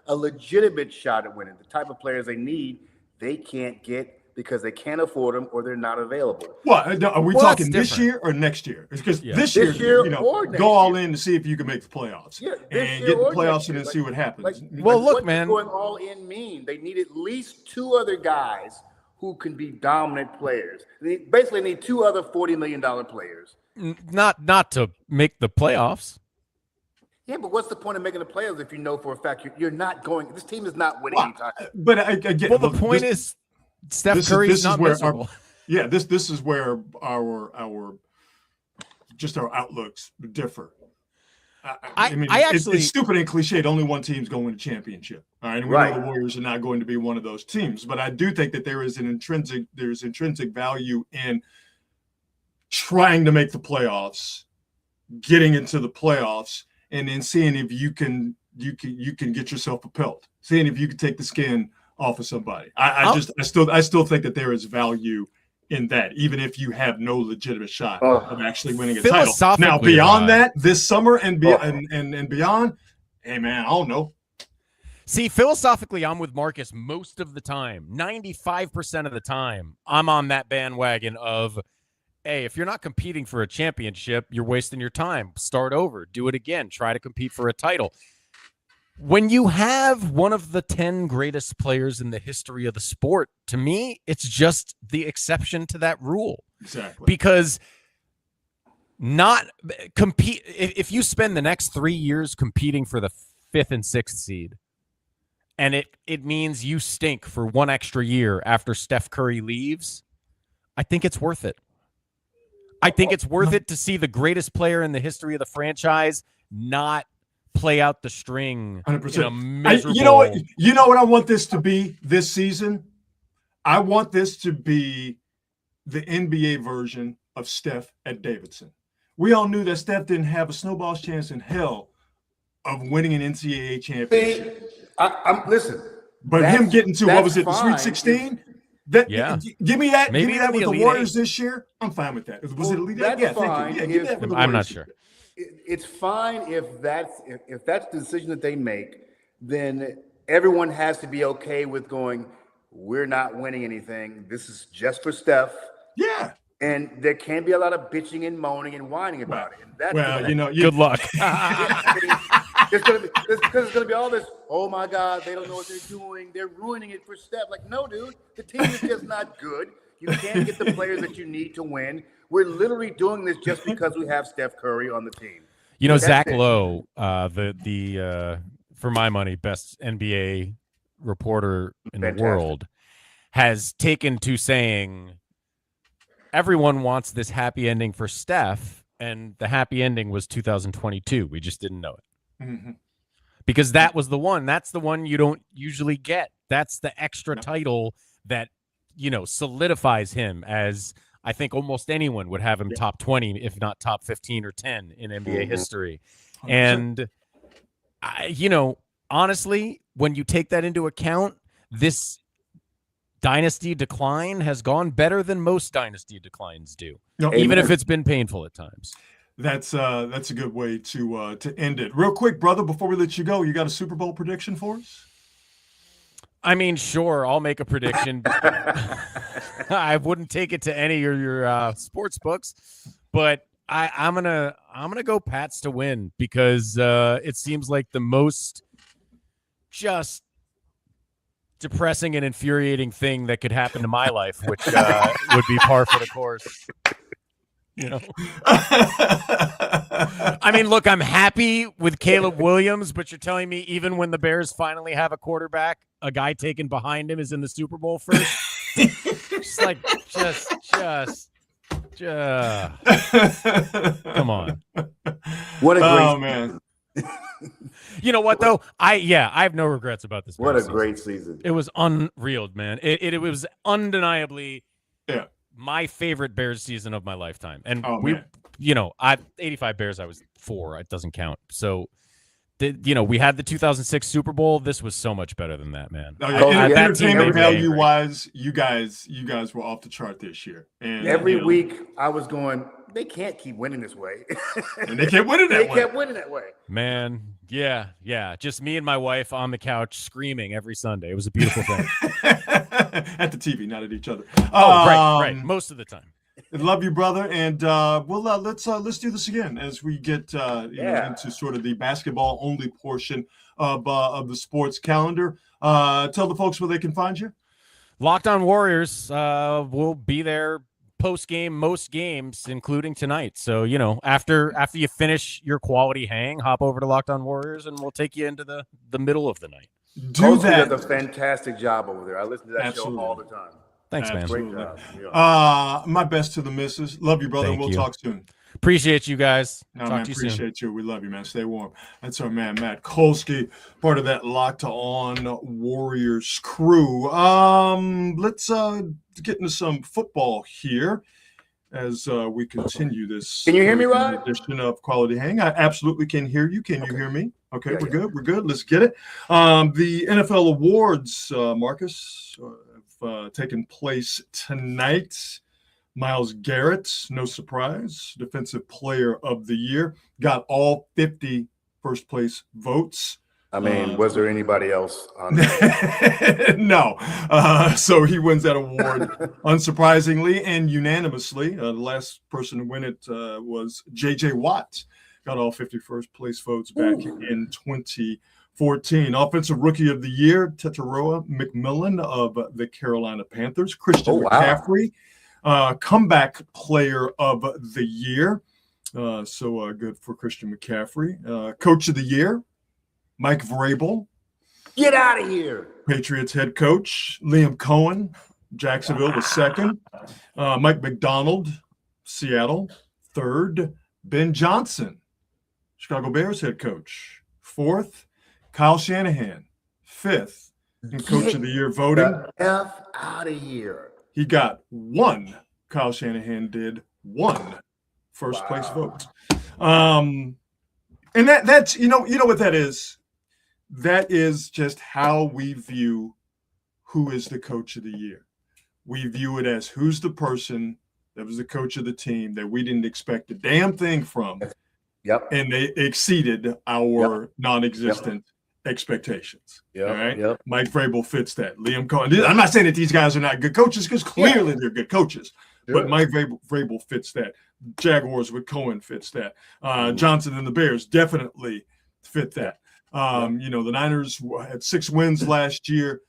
a legitimate shot at winning, the type of players they need, they can't get because they can't afford them or they're not available. What are we talking this year or next year? Because this year go all in to see if you can make the playoffs. Yeah, and get the playoffs and then see what happens. Look, man. Going all in mean they need at least two other guys who can be dominant players. They basically need 2 other $40 million players. Not to make the playoffs. Yeah, but what's the point of making the playoffs if you know for a fact you're not going? This team is not winning anytime. But again, Well, the point is, Steph Curry's not miserable. This is where our outlooks differ. I mean, it's stupid and cliched. Only one team's going to win a championship. All right, and we know the Warriors are not going to be one of those teams. But I do think that there's intrinsic value in trying to make the playoffs, getting into the playoffs, and then seeing if you can get yourself propelled, seeing if you can take the skin off of somebody. I still think that there is value in that, even if you have no legitimate shot of actually winning a title. Now, beyond that, this summer and beyond, hey man, I don't know. See, philosophically, I'm with Marcus most of the time. 95% of the time, I'm on that bandwagon of, hey, if you're not competing for a championship, you're wasting your time. Start over. Do it again. Try to compete for a title. When you have one of the 10 greatest players in the history of the sport, to me, it's just the exception to that rule. Exactly. Because if you spend the next 3 years competing for the 5th and 6th seed, and it means you stink for one extra year after Steph Curry leaves, I think it's worth it. I think it's worth it to see the greatest player in the history of the franchise not play out the string 100%. in a miserable... You know what I want this to be this season? I want this to be the NBA version of Steph at Davidson. We all knew that Steph didn't have a snowball's chance in hell of winning an NCAA championship. Listen. But him getting to, what was it, the Sweet 16? Give me that. Maybe give me that with the Elite Warriors 8. this year. I'm fine with that. Was it Elite 8? That's fine. Yeah, give that with the I'm Warriors. not sure. It's fine if that's the decision that they make. Then everyone has to be okay with going, we're not winning anything. This is just for Steph. Yeah. And there can be a lot of bitching and moaning and whining about it. And that's good luck. There's going to be all this, oh my God, they don't know what they're doing. They're ruining it for Steph. Like, no, dude, the team is just not good. You can't get the players that you need to win. We're literally doing this just because we have Steph Curry on the team. You know, Zach Lowe, the for my money, best NBA reporter in the world, has taken to saying everyone wants this happy ending for Steph, and the happy ending was 2022. We just didn't know it. Mm-hmm. Because that was the one. That's the one you don't usually get. That's the extra title that, solidifies him as, I think almost anyone would have him top 20, if not top 15 or 10 in NBA history. 100%. And, honestly, when you take that into account, this dynasty decline has gone better than most dynasty declines do, even if it's been painful at times. That's a good way to end it. Real quick, brother, before we let you go, you got a Super Bowl prediction for us? I mean, sure, I'll make a prediction. I wouldn't take it to any of your sports books, but I'm gonna go Pats to win because it seems like the most just depressing and infuriating thing that could happen to my life, which would be par for the course. I mean, look, I'm happy with Caleb Williams, but you're telling me even when the Bears finally have a quarterback, a guy taken behind him is in the Super Bowl first? Come on. What a great man. You know what though? I have no regrets about this. What a great season. It was unreal, man. It was undeniably my favorite Bears season of my lifetime. And 85 Bears, I was 4. It doesn't count. So, we had the 2006 Super Bowl. This was so much better than that, man. Entertainment value wise, you guys were off the chart this year. And every week I was going, they can't keep winning this way. And they kept winning that way. They kept winning that way. Man, yeah. Just me and my wife on the couch screaming every Sunday. It was a beautiful thing. At the TV, not at each other. Right. Most of the time. Love you, brother. And let's do this again as we get into sort of the basketball only portion of the sports calendar. Tell the folks where they can find you. Locked On Warriors will be there post game most games, including tonight. So after you finish your quality hang, hop over to Locked On Warriors, and we'll take you into the middle of the night. Does a fantastic job over there. I listen to that show all the time. Thanks, man. Great job. Yeah. My best to the missus. Love you, brother. Thank We'll you. Talk soon. Appreciate you guys. No, Talk man, to you appreciate soon. you. We love you, man. Stay warm. That's our man, Matt Kolsky, part of that Locked On Warriors crew. Let's get into some football here as we continue this. Can you hear me, Rod? Edition of Quality Hang. I absolutely can hear you. Can you hear me? Okay, we're good. We're good. Let's get it. The NFL awards, Marcus, have taken place tonight. Myles Garrett, no surprise, Defensive Player of the Year, got all 50 first place votes. I mean, was there anybody else on that? No. So he wins that award unsurprisingly and unanimously. The last person to win it was J.J. Watt, got all 50 first place votes back in 2014. Offensive Rookie of the Year, Tetairoa McMillan of the Carolina Panthers. Christian McCaffrey, Comeback Player of the Year. So good for Christian McCaffrey. Coach of the Year, Mike Vrabel. Get out of here. Patriots head coach, Liam Cohen. Jacksonville was second. Mike McDonald, Seattle, third. Ben Johnson, Chicago Bears head coach, fourth. Kyle Shanahan, fifth. In Coach of the Year voting. F out of here. He got one. Kyle Shanahan did one first place vote. And that's you know what that is? That is just how we view who is the coach of the year. We view it as who's the person that was the coach of the team that we didn't expect a damn thing from. Yep. And they exceeded our non-existent expectations. Yep. All right. Yep. Mike Vrabel fits that. Liam Cohen. I'm not saying that these guys are not good coaches because clearly they're good coaches. But Mike Vrabel fits that. Jaguars with Cohen fits that. Johnson and the Bears definitely fit that. The Niners had 6 wins last year.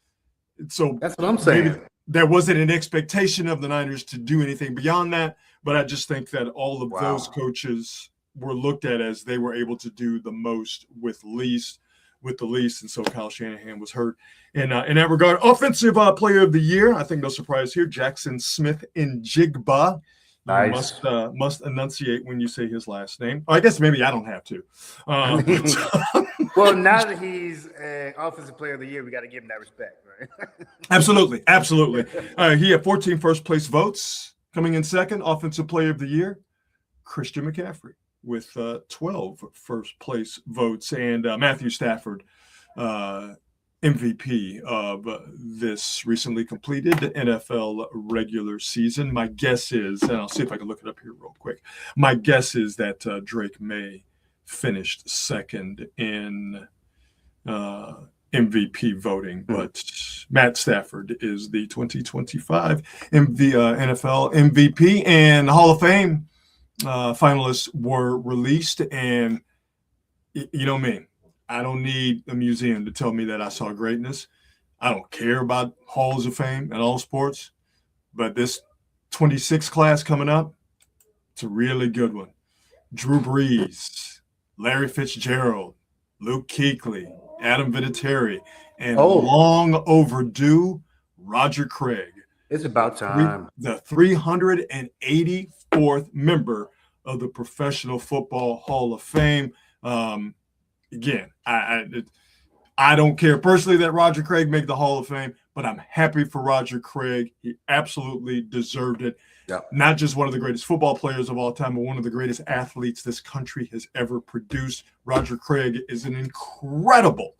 So that's what I'm saying. There wasn't an expectation of the Niners to do anything beyond that. But I just think that all of those coaches were looked at as they were able to do the most with the least. And so Kyle Shanahan was hurt. And in that regard, Offensive Player of the Year, I think no surprise here, Jackson Smith-Njigba. Nice. Must enunciate when you say his last name. I guess maybe I don't have to. Well, now that he's an Offensive Player of the Year, we got to give him that respect, right? Absolutely. He had 14 first place votes. Coming in second, Offensive Player of the Year, Christian McCaffrey with 12 first place votes, and Matthew Stafford, MVP of this recently completed NFL regular season. My guess is, and I'll see if I can look it up here real quick. My guess is that Drake May finished second in MVP voting, but Matt Stafford is the 2025 NFL MVP, and Hall of Fame finalists were released. And you know me, I don't need a museum to tell me that I saw greatness. I don't care about halls of fame and all sports, but this 26 class coming up, it's a really good one. Drew Brees, Larry Fitzgerald, Luke Kuechly, Adam Vinatieri, and long overdue Roger Craig. It's about time. The 384th member of the Professional Football Hall of Fame. Again, I don't care personally that Roger Craig made the Hall of Fame, but I'm happy for Roger Craig. He absolutely deserved it. Yep. Not just one of the greatest football players of all time, but one of the greatest athletes this country has ever produced. Roger Craig is an incredible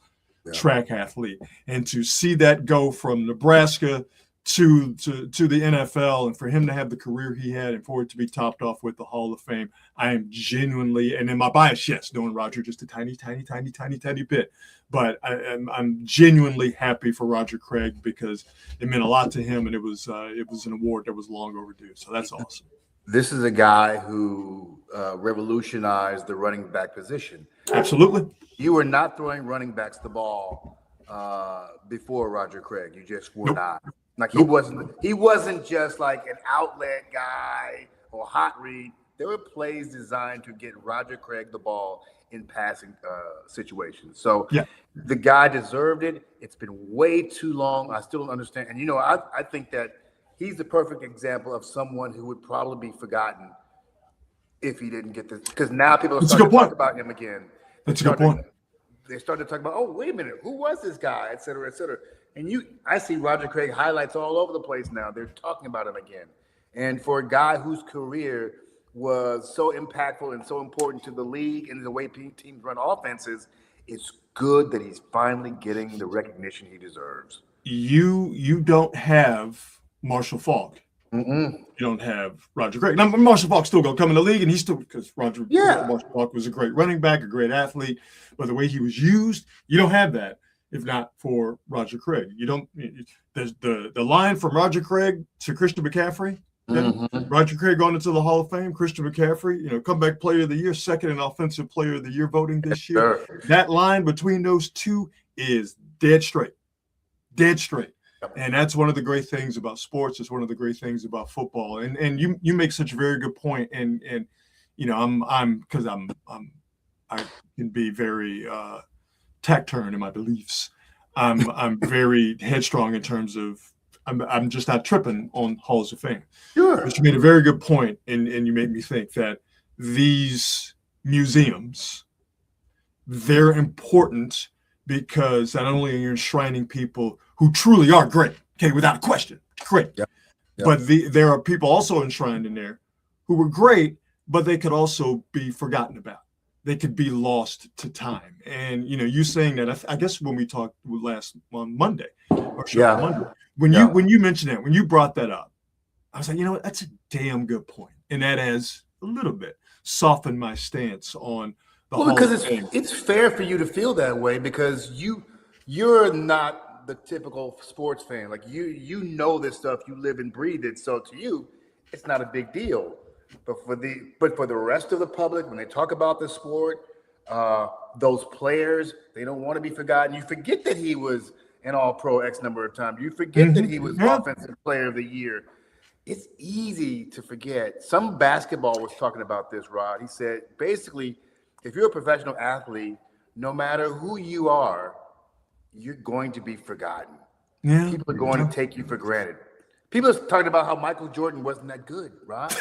track athlete. And to see that go from Nebraska to the NFL, and for him to have the career he had and for it to be topped off with the Hall of Fame, I am genuinely, and in my bias, yes, knowing Roger just a tiny bit, but I'm genuinely happy for Roger Craig because it meant a lot to him, and it was an award that was long overdue. So that's awesome. This is a guy who revolutionized the running back position. Absolutely. You were not throwing running backs the ball before Roger Craig. You just were not. Like he wasn't just like an outlet guy or hot read. There were plays designed to get Roger Craig the ball in passing situations. So the guy deserved it. It's been way too long. I still don't understand. And I think that he's the perfect example of someone who would probably be forgotten if he didn't get this. Because now people are starting to talk about him again. That's a good point. They started to talk about, oh, wait a minute, who was this guy, et cetera, et cetera. And I see Roger Craig highlights all over the place now. They're talking about him again. And for a guy whose career was so impactful and so important to the league and the way teams run offenses, it's good that he's finally getting the recognition he deserves. You don't have Marshall Faulk. You don't have Roger Craig. Now, Marshall Faulk's still going to come in the league, and he's still, because Marshall Faulk was a great running back, a great athlete, but the way he was used, you don't have that if not for Roger Craig. You don't. There's the line from Roger Craig to Christian McCaffrey. Roger Craig going into the Hall of Fame. Christian McCaffrey, comeback player of the year, second in offensive player of the year voting this year. That line between those two is dead straight. And that's one of the great things about sports. It's one of the great things about football. And you make such a very good point. And I can be very taciturn in my beliefs. I'm very headstrong in terms of I'm just not tripping on Halls of Fame. Sure. But you made a very good point, and you made me think that these museums, they're important because not only are you enshrining people who truly are great, okay, without a question, great. Yep. But there are people also enshrined in there who were great, but they could also be forgotten about. They could be lost to time. And, you saying that, I guess when we talked on Monday, when you mentioned that, when you brought that up, I was like, what, that's a damn good point. And that has a little bit softened my stance on the Hall because of Fame. It's fair for you to feel that way because you're not the typical sports fan. Like you know this stuff, you live and breathe it. So to you, it's not a big deal. But for the rest of the public, when they talk about the sport, those players, they don't want to be forgotten. You forget that he was an All-Pro X number of times. You forget that he was Offensive Player of the Year. It's easy to forget. Some basketball was talking about this, Rod. He said, basically, if you're a professional athlete, no matter who you are, you're going to be forgotten. Yeah. People are going to take you for granted. People are talking about how Michael Jordan wasn't that good, Rod.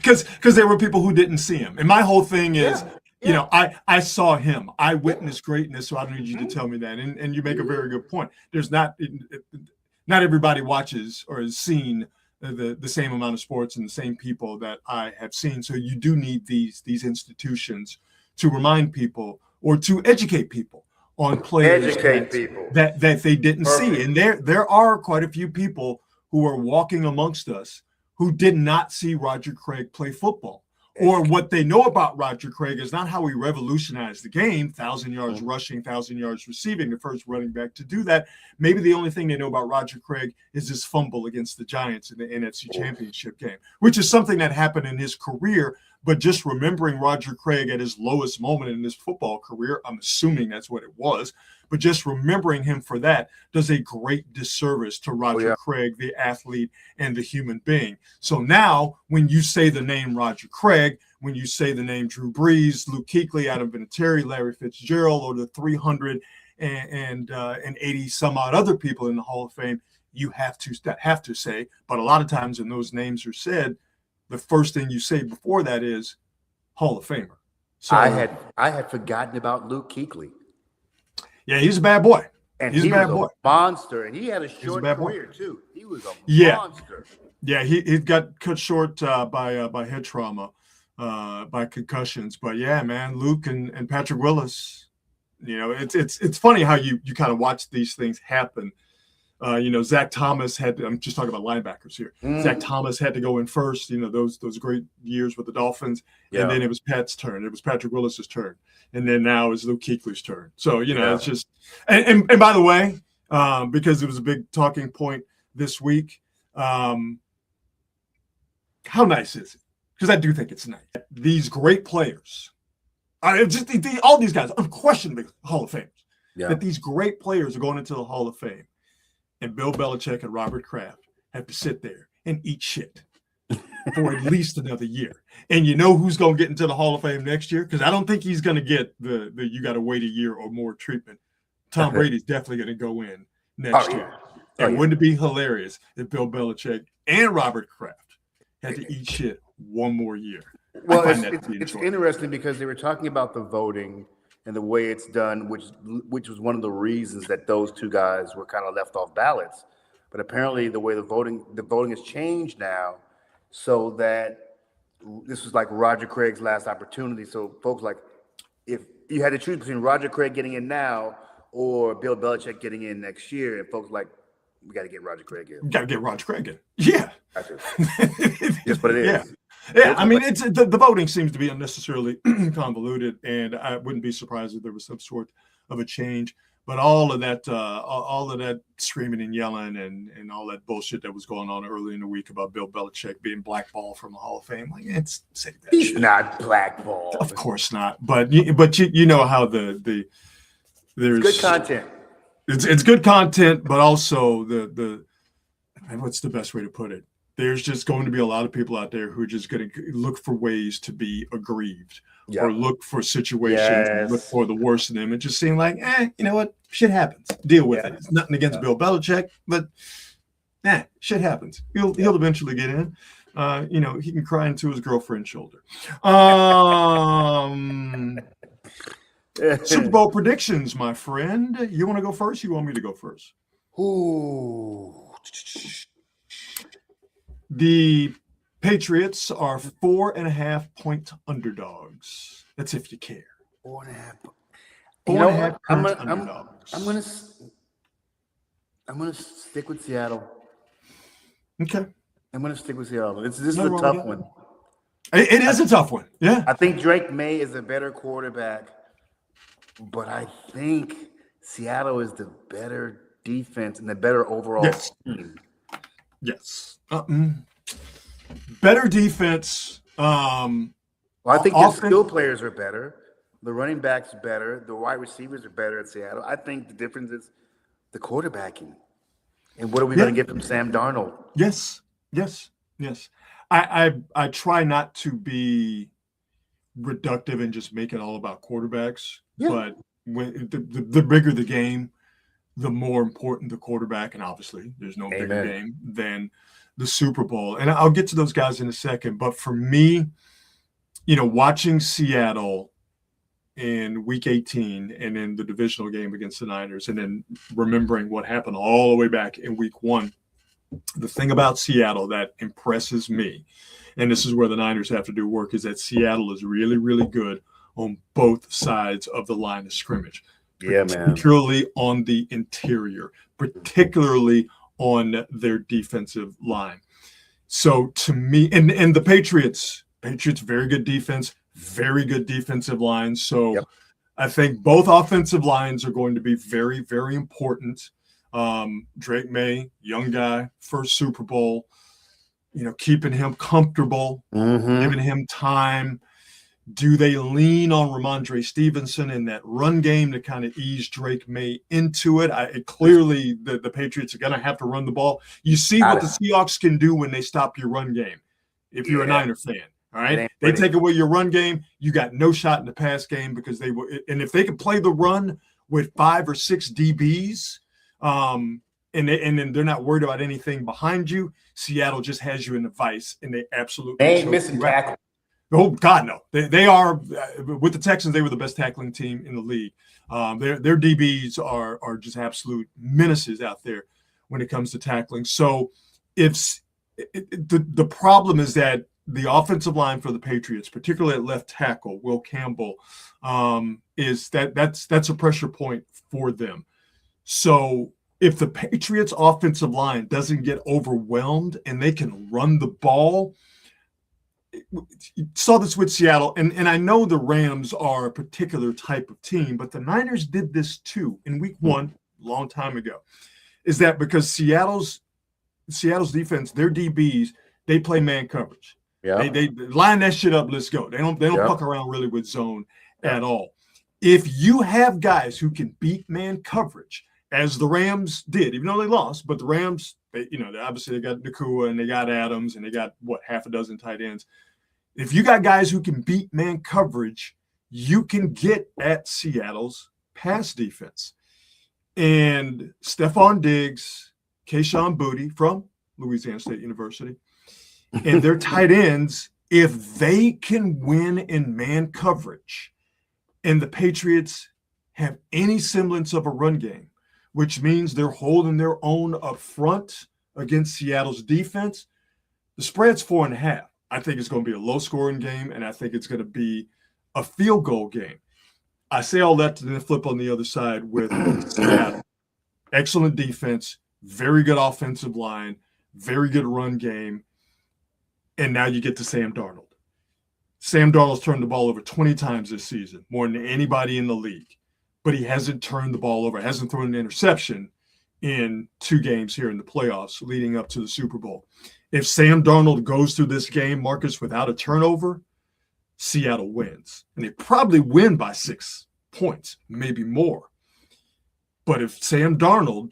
Because there were people who didn't see him. And my whole thing is, I saw him. I witnessed greatness, so I don't need you to tell me that. And you make a very good point. There's not everybody watches or has seen the same amount of sports and the same people that I have seen. So you do need these institutions to remind people or to educate people on players that they didn't see. And there are quite a few people who are walking amongst us who did not see Roger Craig play football. Or what they know about Roger Craig is not how he revolutionized the game, 1,000 yards rushing, 1,000 yards receiving, the first running back to do that. Maybe the only thing they know about Roger Craig is his fumble against the Giants in the NFC Championship game, which is something that happened in his career. But just remembering Roger Craig at his lowest moment in his football career, I'm assuming that's what it was, but just remembering him for that does a great disservice to Roger Craig, the athlete and the human being. So now when you say the name Roger Craig, when you say the name Drew Brees, Luke Kuechly, Adam Vinatieri, Larry Fitzgerald, or the 380 some odd other people in the Hall of Fame, you have to say, but a lot of times when those names are said, the first thing you say before that is Hall of Famer. So I had forgotten about Luke Kuechly. Yeah, he's a bad boy. And he's a bad boy. Monster. And he had a short career too. He was a monster. Yeah, he got cut short by head trauma, by concussions. But yeah, man, Luke and Patrick Willis, it's funny how you kind of watch these things happen. Zach Thomas I'm just talking about linebackers here. Zach Thomas had to go in first, those great years with the Dolphins. Yeah. And then it was Pat's turn. It was Patrick Willis's turn. And then now it's Luke Kuechly's turn. So, it's just, and by the way, because it was a big talking point this week, how nice is it? Because I do think it's nice. These great players, all these guys, unquestionably Hall of Famers, that these great players are going into the Hall of Fame. and Bill Belichick and Robert Kraft have to sit there and eat shit for at least another year. And you know who's going to get into the Hall of Fame next year? Because I don't think he's going to get the you got to wait a year or more treatment. Tom Brady's definitely going to go in next year. And wouldn't it be hilarious if Bill Belichick and Robert Kraft had to eat shit one more year? Well, it's interesting because they were talking about the voting and the way it's done, which was one of the reasons that those two guys were kind of left off ballots. But apparently the way the voting has changed now, so that this was like Roger Craig's last opportunity. So folks, like, if you had to choose between Roger Craig getting in now or Bill Belichick getting in next year, and folks like, we got to get Roger Craig in. Got to get Roger Craig in. Yeah. That's what it is. Yeah. Yeah, I mean, it's the voting seems to be unnecessarily convoluted, and I wouldn't be surprised if there was some sort of a change. But all of that screaming and yelling and all that bullshit that was going on early in the week about Bill Belichick being blackballed from the Hall of Fame, like, it's save that He's shit. not blackballed. Of course not. But you know how there's good content. It's good content, but also the what's the best way to put it? There's just going to be a lot of people out there who are just going to look for ways to be aggrieved or look for situations and look for the worst in them. It just seemed like, you know what? Shit happens. Deal with it. It's nothing against Bill Belichick, but shit happens. He'll eventually get in. You know, he can cry into his girlfriend's shoulder. Super Bowl predictions, my friend. You want to go first? You want me to go first? Ooh. The Patriots are 4.5-point underdogs. That's if you care. 4.5. 4.5 underdogs. I'm gonna stick with Seattle. Okay. I'm gonna stick with Seattle. This is a tough one. It is a tough one. Yeah. I think Drake May is a better quarterback, but I think Seattle is the better defense and the better overall team. Yes. Better defense. Well, I think the skill players are better. The running backs are better. The wide receivers are better at Seattle. I think the difference is the quarterbacking. And what are we going to get from Sam Darnold? Yes. I try not to be reductive and just make it all about quarterbacks. Yeah. But when the bigger the game, the more important the quarterback. And obviously, there's no bigger game than the Super Bowl. And I'll get to those guys in a second. But for me, you know, watching Seattle in week 18 and in the divisional game against the Niners, and then remembering what happened all the way back in week 1, the thing about Seattle that impresses me, and this is where the Niners have to do work, is that Seattle is really, really good on both sides of the line of scrimmage. Yeah, man. Particularly on the interior, particularly on their defensive line. So to me, and the Patriots, very good defense, very good defensive line. So I think both offensive lines are going to be very, very important. Drake May, young guy, first Super Bowl, you know, keeping him comfortable, giving him time. Do they lean on Ramondre Stevenson in that run game to kind of ease Drake May into it? Clearly, the Patriots are going to have to run the ball. You see what the Seahawks can do when they stop your run game, if you're a Niner fan. All right, they take away your run game, you got no shot in the pass game because they will. And if they can play the run with 5 or 6 DBs, and then they're not worried about anything behind you, Seattle just has you in the vice, and they absolutely ain't missing tackle. Oh God, no! They are with the Texans. They were the best tackling team in the league. Their DBs are just absolute menaces out there when it comes to tackling. So, if the problem is that the offensive line for the Patriots, particularly at left tackle, Will Campbell, is that's a pressure point for them. So if the Patriots offensive line doesn't get overwhelmed and they can run the ball, you saw this with Seattle, and I know the Rams are a particular type of team, but the Niners did this too in week 1, a long time ago, is that because Seattle's defense, their DBs, they play man coverage. Yeah. They line that shit up. Let's go. They don't fuck around really with zone at all. If you have guys who can beat man coverage as the Rams did, even though they lost. But the Rams, obviously they got Nakua and they got Adams and they got half a dozen tight ends. If you got guys who can beat man coverage, you can get at Seattle's pass defense. And Stephon Diggs, Kayshon Boutte from Louisiana State University, and their tight ends, if they can win in man coverage and the Patriots have any semblance of a run game, which means they're holding their own up front against Seattle's defense, the spread's 4.5. I think it's going to be a low-scoring game, and I think it's going to be a field goal game. I say all that to then flip on the other side with Seattle. Excellent defense, very good offensive line, very good run game, and now you get to Sam Darnold. Sam Darnold's turned the ball over 20 times this season, more than anybody in the league, but he hasn't turned the ball over, hasn't thrown an interception in 2 games here in the playoffs leading up to the Super Bowl. If Sam Darnold goes through this game, Marcus, without a turnover, Seattle wins. And they probably win by 6 points, maybe more. But if Sam Darnold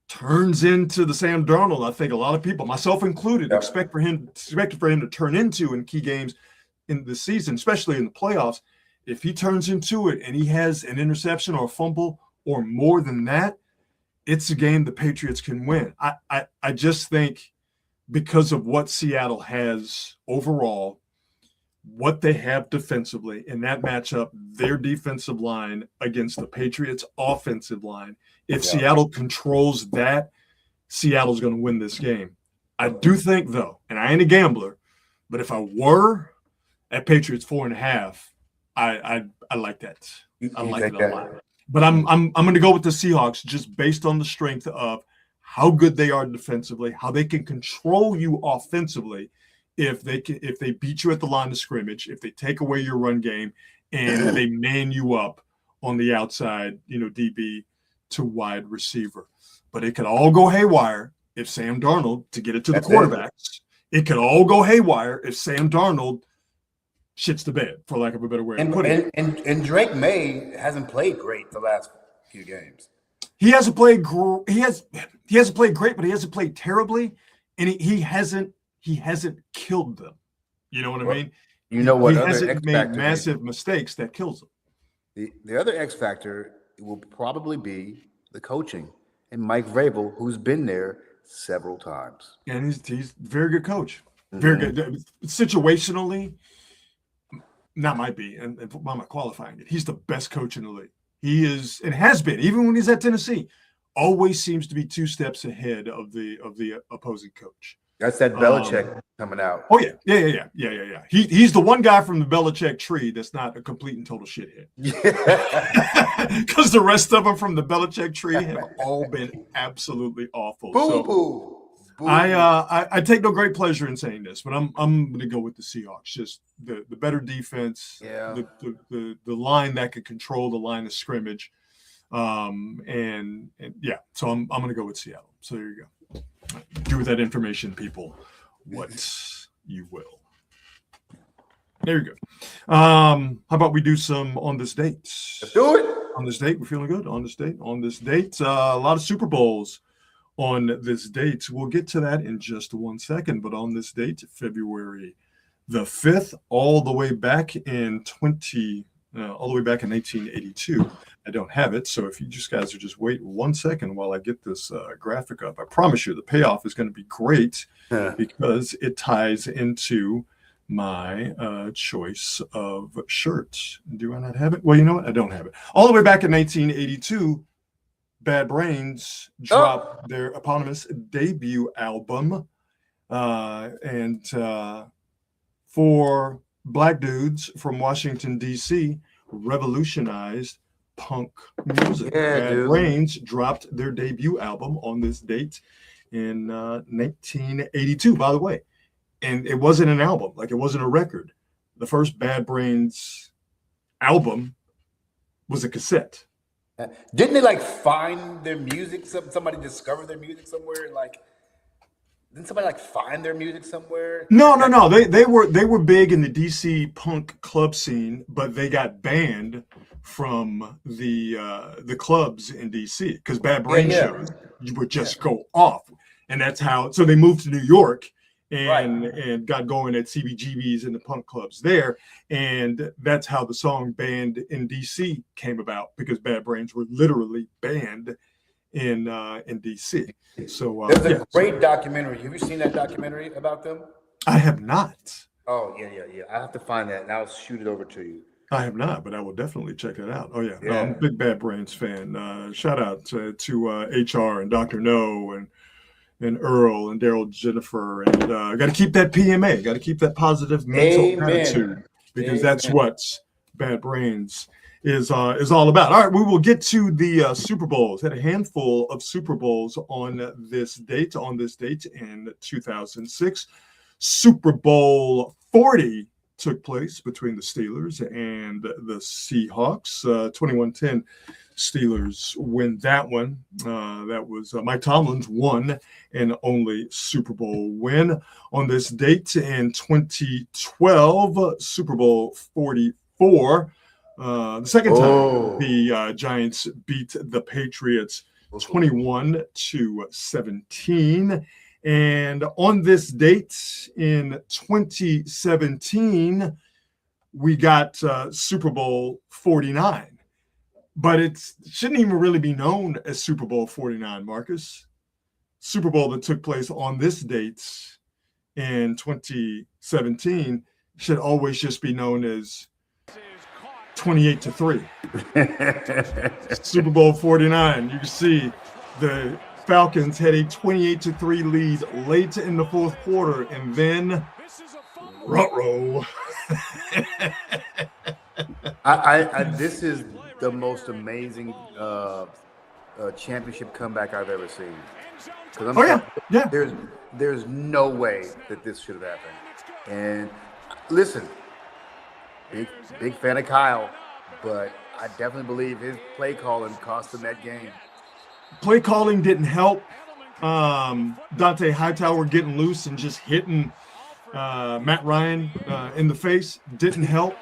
turns into the Sam Darnold, I think a lot of people, myself included, expect for him to turn into in key games in the season, especially in the playoffs. If he turns into it and he has an interception or a fumble or more than that, it's a game the Patriots can win. I just think because of what Seattle has overall, what they have defensively in that matchup, their defensive line against the Patriots' offensive line, if Seattle controls that, Seattle's going to win this game. I do think, though, and I ain't a gambler, but if I were at Patriots 4.5, I like that. I like it a lot. But I'm going to go with the Seahawks just based on the strength of how good they are defensively, how they can control you offensively if they beat you at the line of scrimmage, if they take away your run game, and they man you up on the outside, DB to wide receiver. But it could all go haywire if Sam Darnold, to get it to the quarterbacks, it could all go haywire if Sam Darnold shits the bed, for lack of a better way of putting it. And Drake May hasn't played great the last few games. He hasn't played he hasn't played great, but he hasn't played terribly, and he hasn't killed them. You know what I mean? You know what? He other hasn't X made factor massive mistakes that kills him. The other X factor will probably be the coaching and Mike Vrabel, who's been there several times. And he's a very good coach. Very good. Situationally, not might be, and why am I qualifying it? He's the best coach in the league. He is, and has been, even when he's at Tennessee, always seems to be 2 steps ahead of the opposing coach. That's that Belichick coming out. Oh yeah. He's the one guy from the Belichick tree that's not a complete and total shithead. Because the rest of them from the Belichick tree have all been absolutely awful. Boo. I take no great pleasure in saying this, but I'm going to go with the Seahawks. Just the better defense, the line that could control the line of scrimmage, and so I'm going to go with Seattle. So there you go. Do with that information, people, what you will. There you go. How about we do some on this date? Let's do it. On this date, we're feeling good. On this date, a lot of Super Bowls on this date. We'll get to that in just 1 second. But on this date, February the 5th, all the way back in 1982. I don't have it, so if you guys are just wait 1 second while I get this graphic up, I promise you the payoff is going to be great because it ties into my choice of shirts. Do I not have it? Well, you know what? I don't have it. All the way back in 1982, Bad Brains dropped their eponymous debut album, and for black dudes from Washington, D.C., revolutionized punk music. Bad Brains dropped their debut album on this date in 1982, by the way. And it wasn't an album, like it wasn't a record. The first Bad Brains album was a cassette. Didn't they find their music? Somebody discovered their music somewhere? Didn't somebody find their music somewhere? No. They were big in the DC punk club scene, but they got banned from the clubs in DC because Bad Brain Yeah. shows would just go off, and that's how. So they moved to New York and got going at CBGBs and the punk clubs there, and that's how the song "Banned in DC" came about because Bad Brains were literally banned in DC. So there's a great documentary. Have you seen that documentary about them? I have not. Oh yeah. I have to find that and I'll shoot it over to you. I have not, but I will definitely check that out. Oh yeah, no, I'm a big Bad Brains fan. Shout out to HR and Dr. No and Earl and Daryl Jennifer, and got to keep that PMA, got to keep that positive mental attitude because that's what Bad Brains is all about. All right, we will get to the Super Bowls. Had a handful of Super Bowls on this date in 2006. Super Bowl 40 took place between the Steelers and the Seahawks. 21-10 Steelers win that one. That was Mike Tomlin's one and only Super Bowl win on this date in 2012, Super Bowl 44. The second time the Giants beat the Patriots 21-17. And on this date in 2017, we got Super Bowl 49. But it shouldn't even really be known as Super Bowl 49, Marcus. Super Bowl that took place on this date in 2017 should always just be known as 28-3. Super Bowl 49. You can see the Falcons had a 28-3 lead late in the fourth quarter, and then ruh-roh. This is the most amazing championship comeback I've ever seen. There's no way that this should have happened. And listen, big fan of Kyle, but I definitely believe his play calling cost him that game. Play calling didn't help. Dante Hightower getting loose and just hitting Matt Ryan in the face didn't help.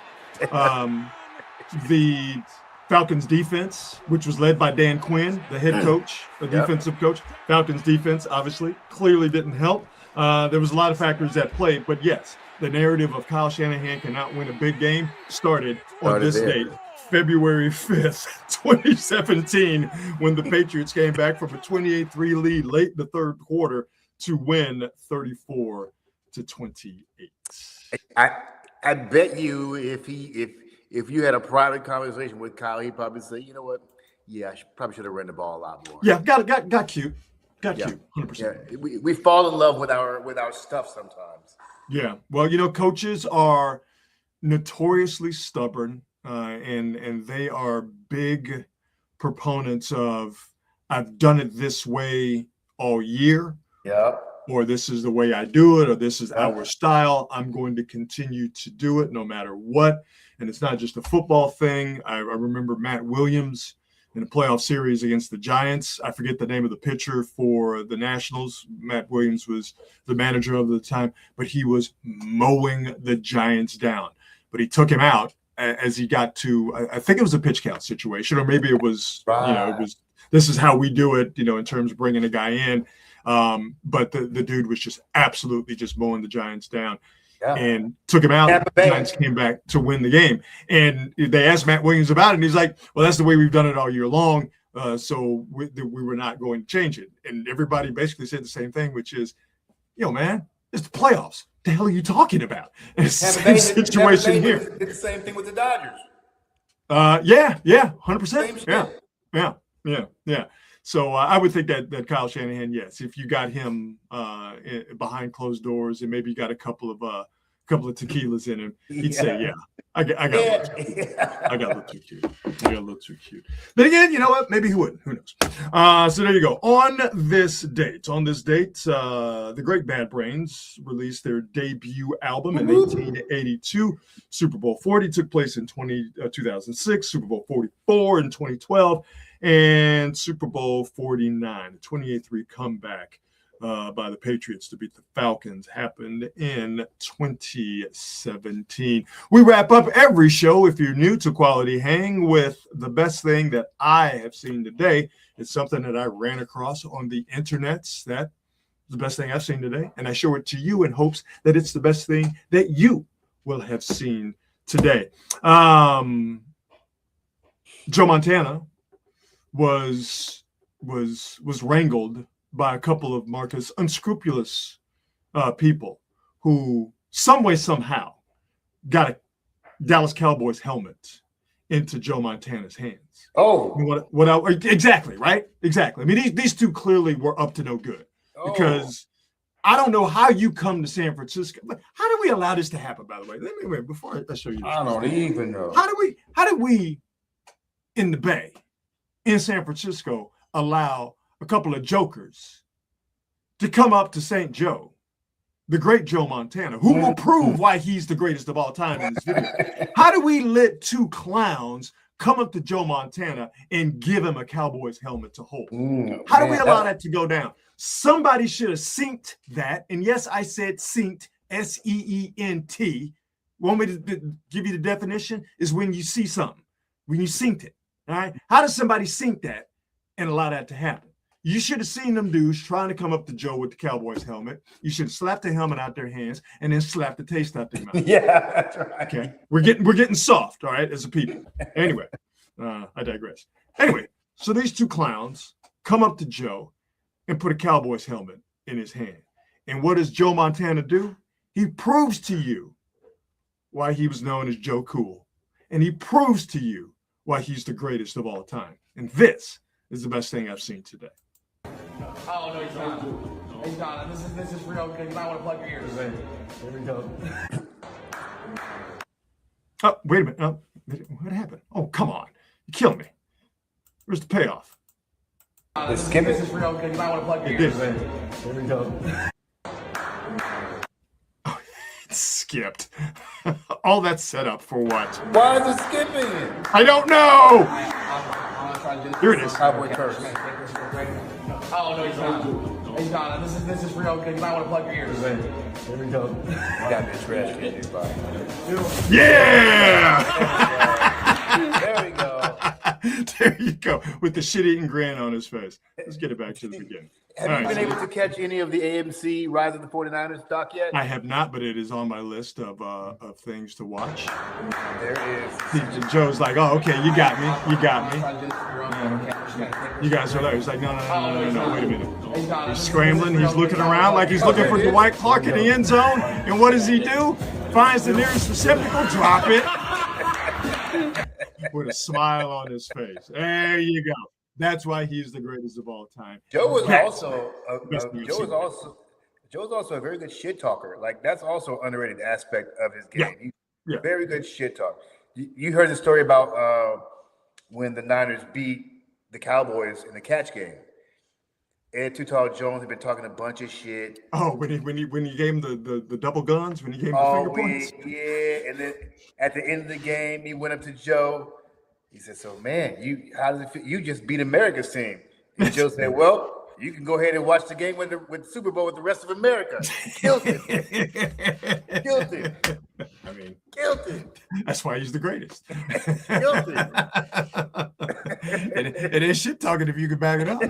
The Falcons defense, which was led by Dan Quinn, the head coach, the defensive coach. Falcons defense, obviously, clearly didn't help. There was a lot of factors at play, but yes, the narrative of Kyle Shanahan cannot win a big game started on this date, February 5th, 2017, when the Patriots came back from a 28-3 lead late in the third quarter to win 34-28. I bet you if you had a private conversation with Kyle, he'd probably say, you know what? Yeah, probably should have run the ball a lot more. Yeah, got cute. Got cute, 100%. Yeah, we fall in love with our stuff sometimes. Yeah, well, coaches are notoriously stubborn, and they are big proponents of, I've done it this way all year. Yeah. Or this is the way I do it, or this is our style. I'm going to continue to do it no matter what. And it's not just a football thing. I remember Matt Williams in a playoff series against the Giants. I forget the name of the pitcher for the Nationals. Matt Williams was the manager of the time, but he was mowing the Giants down. But he took him out as he got to, I think it was a pitch count situation, or maybe it was, this is how we do it, in terms of bringing a guy in. But the dude was just absolutely just mowing the Giants down. Yeah. And took him out. The Giants came back to win the game. And they asked Matt Williams about it, and he's like, well, that's the way we've done it all year long, so we were not going to change it. And everybody basically said the same thing, which is, man, it's the playoffs. What the hell are you talking about? And it's the same situation here. It's the same thing with the Dodgers. 100%. Yeah. So I would think that Kyle Shanahan, yes, if you got him behind closed doors and maybe you got a couple of tequilas in him, he'd say, "Yeah, I got a little too cute. I got a little too cute." But again, you know what? Maybe he wouldn't. Who knows? So there you go. On this date, the Great Bad Brains released their debut album in 1882. Super Bowl 40 took place in 2006. Super Bowl 44 in 2012. And Super Bowl 49, a 28-3 comeback by the Patriots to beat the Falcons happened in 2017. We wrap up every show, if you're new to Quality Hang, with the best thing that I have seen today. It's something that I ran across on the internets that the best thing I've seen today, and I show it to you in hopes that it's the best thing that you will have seen today. Joe Montana was wrangled by a couple of Marcus unscrupulous people who some way somehow got a Dallas Cowboys helmet into Joe Montana's hands. Oh, Exactly, right? Exactly. I mean, these two clearly were up to no good. Because I don't know how you come to San Francisco. How do we allow this to happen, by the way? Let me wait before I show you this. I don't even know. How do we in the Bay, in San Francisco, allow a couple of jokers to come up to St. Joe, the great Joe Montana, who will prove why he's the greatest of all time in this video? How do we let two clowns come up to Joe Montana and give him a Cowboys helmet to hold? How do we allow that to go down? Somebody should have synced that. And yes, I said synced, S-E-E-N-T. Want me to give you the definition? Is when you see something, when you synced it. All right. How does somebody sync that and allow that to happen? You should have seen them dudes trying to come up to Joe with the Cowboys helmet. You should have slapped the helmet out their hands and then slapped the taste out their mouth. Yeah, that's right. Okay. We're getting soft, all right, as a people. Anyway, I digress. Anyway, so these two clowns come up to Joe and put a Cowboys helmet in his hand. And what does Joe Montana do? He proves to you why he was known as Joe Cool. And he proves to you why he's the greatest of all time. And this is the best thing I've seen today. Oh, no, he's not. He's not. This is real good. You might want to plug your ears in. Here we go. Oh, wait a minute. Oh, what happened? Oh, come on. You killed me. Where's the payoff? This is real good. You might want to plug your ears in. Here we go. Oh, it skipped. All that set up for what? Why is it skipping? I don't know. Here it is. Cowboy curse. Oh, no, he's not. He's not. This is real good. You might want to plug your ears in. Here we go. You got me a trash can, dude. Yeah! There we go. There you go. With the shit-eating grin on his face. Let's get it back to the beginning. Have you been able to catch any of the AMC Rise of the 49ers doc yet? I have not, but it is on my list of things to watch. There is. Joe's like, oh, okay, you got me. You got me. You guys are there. He's like, no, wait a minute. He's scrambling. He's looking around like he's looking for Dwight Clark in the end zone. And what does he do? Finds the nearest receptacle, drop it. With a smile on his face. There you go. That's why he's the greatest of all time. Joe was also a very good shit talker. Like, that's also an underrated aspect of his game. He's very good shit talk. You heard the story about when the Niners beat the Cowboys in the catch game. Ed Tuttle Jones had been talking a bunch of shit. Oh, when he gave him the double guns, when he gave him the finger points. Yeah, and then at the end of the game, he went up to Joe. He said, "So, man, how does it feel? You just beat America's team." And Joe said, "Well, you can go ahead and watch the game with Super Bowl with the rest of America." Guilty. Guilty. I mean, guilty. That's why he's the greatest. Guilty. It is shit talking if you can back it up.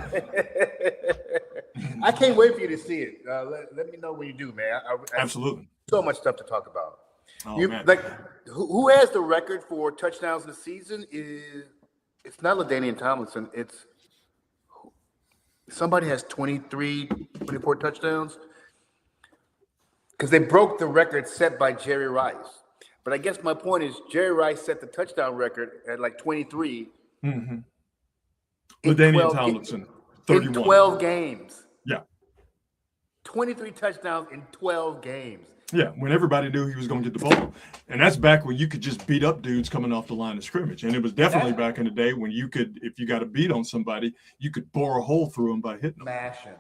I can't wait for you to see it. Let me know when you do, man. Absolutely. So much stuff to talk about. Oh, man. Like, who has the record for touchdowns this season? It's not LaDainian Tomlinson. It's somebody has 24 touchdowns. Because they broke the record set by Jerry Rice. But I guess my point is Jerry Rice set the touchdown record at like 23. Mm-hmm. LaDainian Tomlinson, 31. In 12 games. Yeah. 23 touchdowns in 12 games. Yeah, when everybody knew he was going to get the ball. And that's back when you could just beat up dudes coming off the line of scrimmage. And it was definitely back in the day when you could, if you got a beat on somebody, you could bore a hole through them by hitting them. Mash them.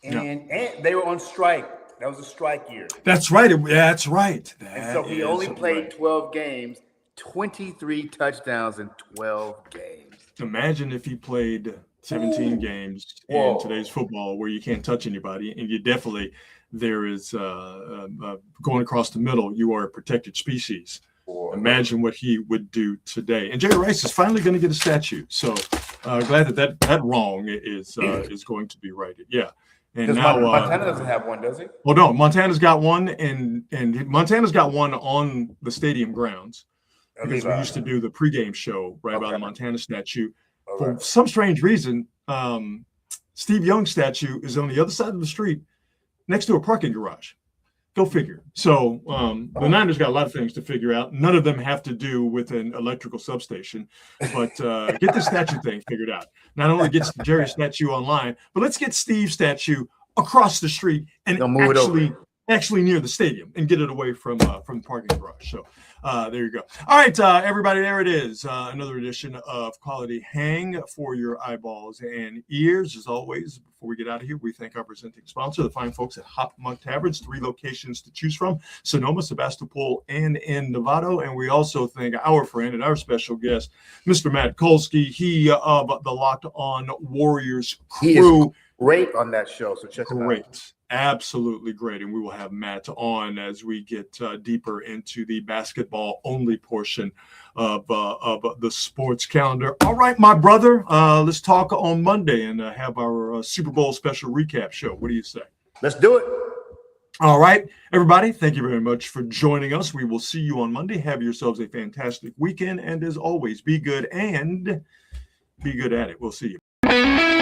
And they were on strike. That was a strike year. That's right. That's right. And so he only played 12 games, 23 touchdowns in 12 games. Imagine if he played 17 games in today's football where you can't touch anybody, and you definitely there is going across the middle. You are a protected species. Imagine what he would do today. And Jerry Rice is finally going to get a statue. So glad that wrong is going to be righted. Yeah. And now Montana doesn't have one, does he? Well, no, Montana's got one, and Montana's got one on the stadium grounds because we used to do the pregame show right by the Montana statue. For some strange reason, Steve Young's statue is on the other side of the street next to a parking garage. Go figure. So the Niners got a lot of things to figure out. None of them have to do with an electrical substation, but get the statue thing figured out. Not only gets Jerry's statue online, but let's get Steve's statue across the street and actually near the stadium and get it away from the parking garage. So there you go. All right, everybody, there it is. Another edition of Quality Hang for your eyeballs and ears. As always, before we get out of here, we thank our presenting sponsor, the fine folks at Hop Monk Taverns. 3 locations to choose from: Sonoma, Sebastopol, and in Novato. And we also thank our friend and our special guest, Mr. Matt Kolsky. He of the Locked On Warriors crew. He is great on that show, so check him out. Absolutely great. And we will have Matt on as we get deeper into the basketball only portion of the sports calendar. All right, my brother, let's talk on Monday and have our Super Bowl special recap show. What do you say? Let's do it. All right, everybody, thank you very much for joining us. We will see you on Monday. Have yourselves a fantastic weekend. And as always, be good and be good at it. We'll see you.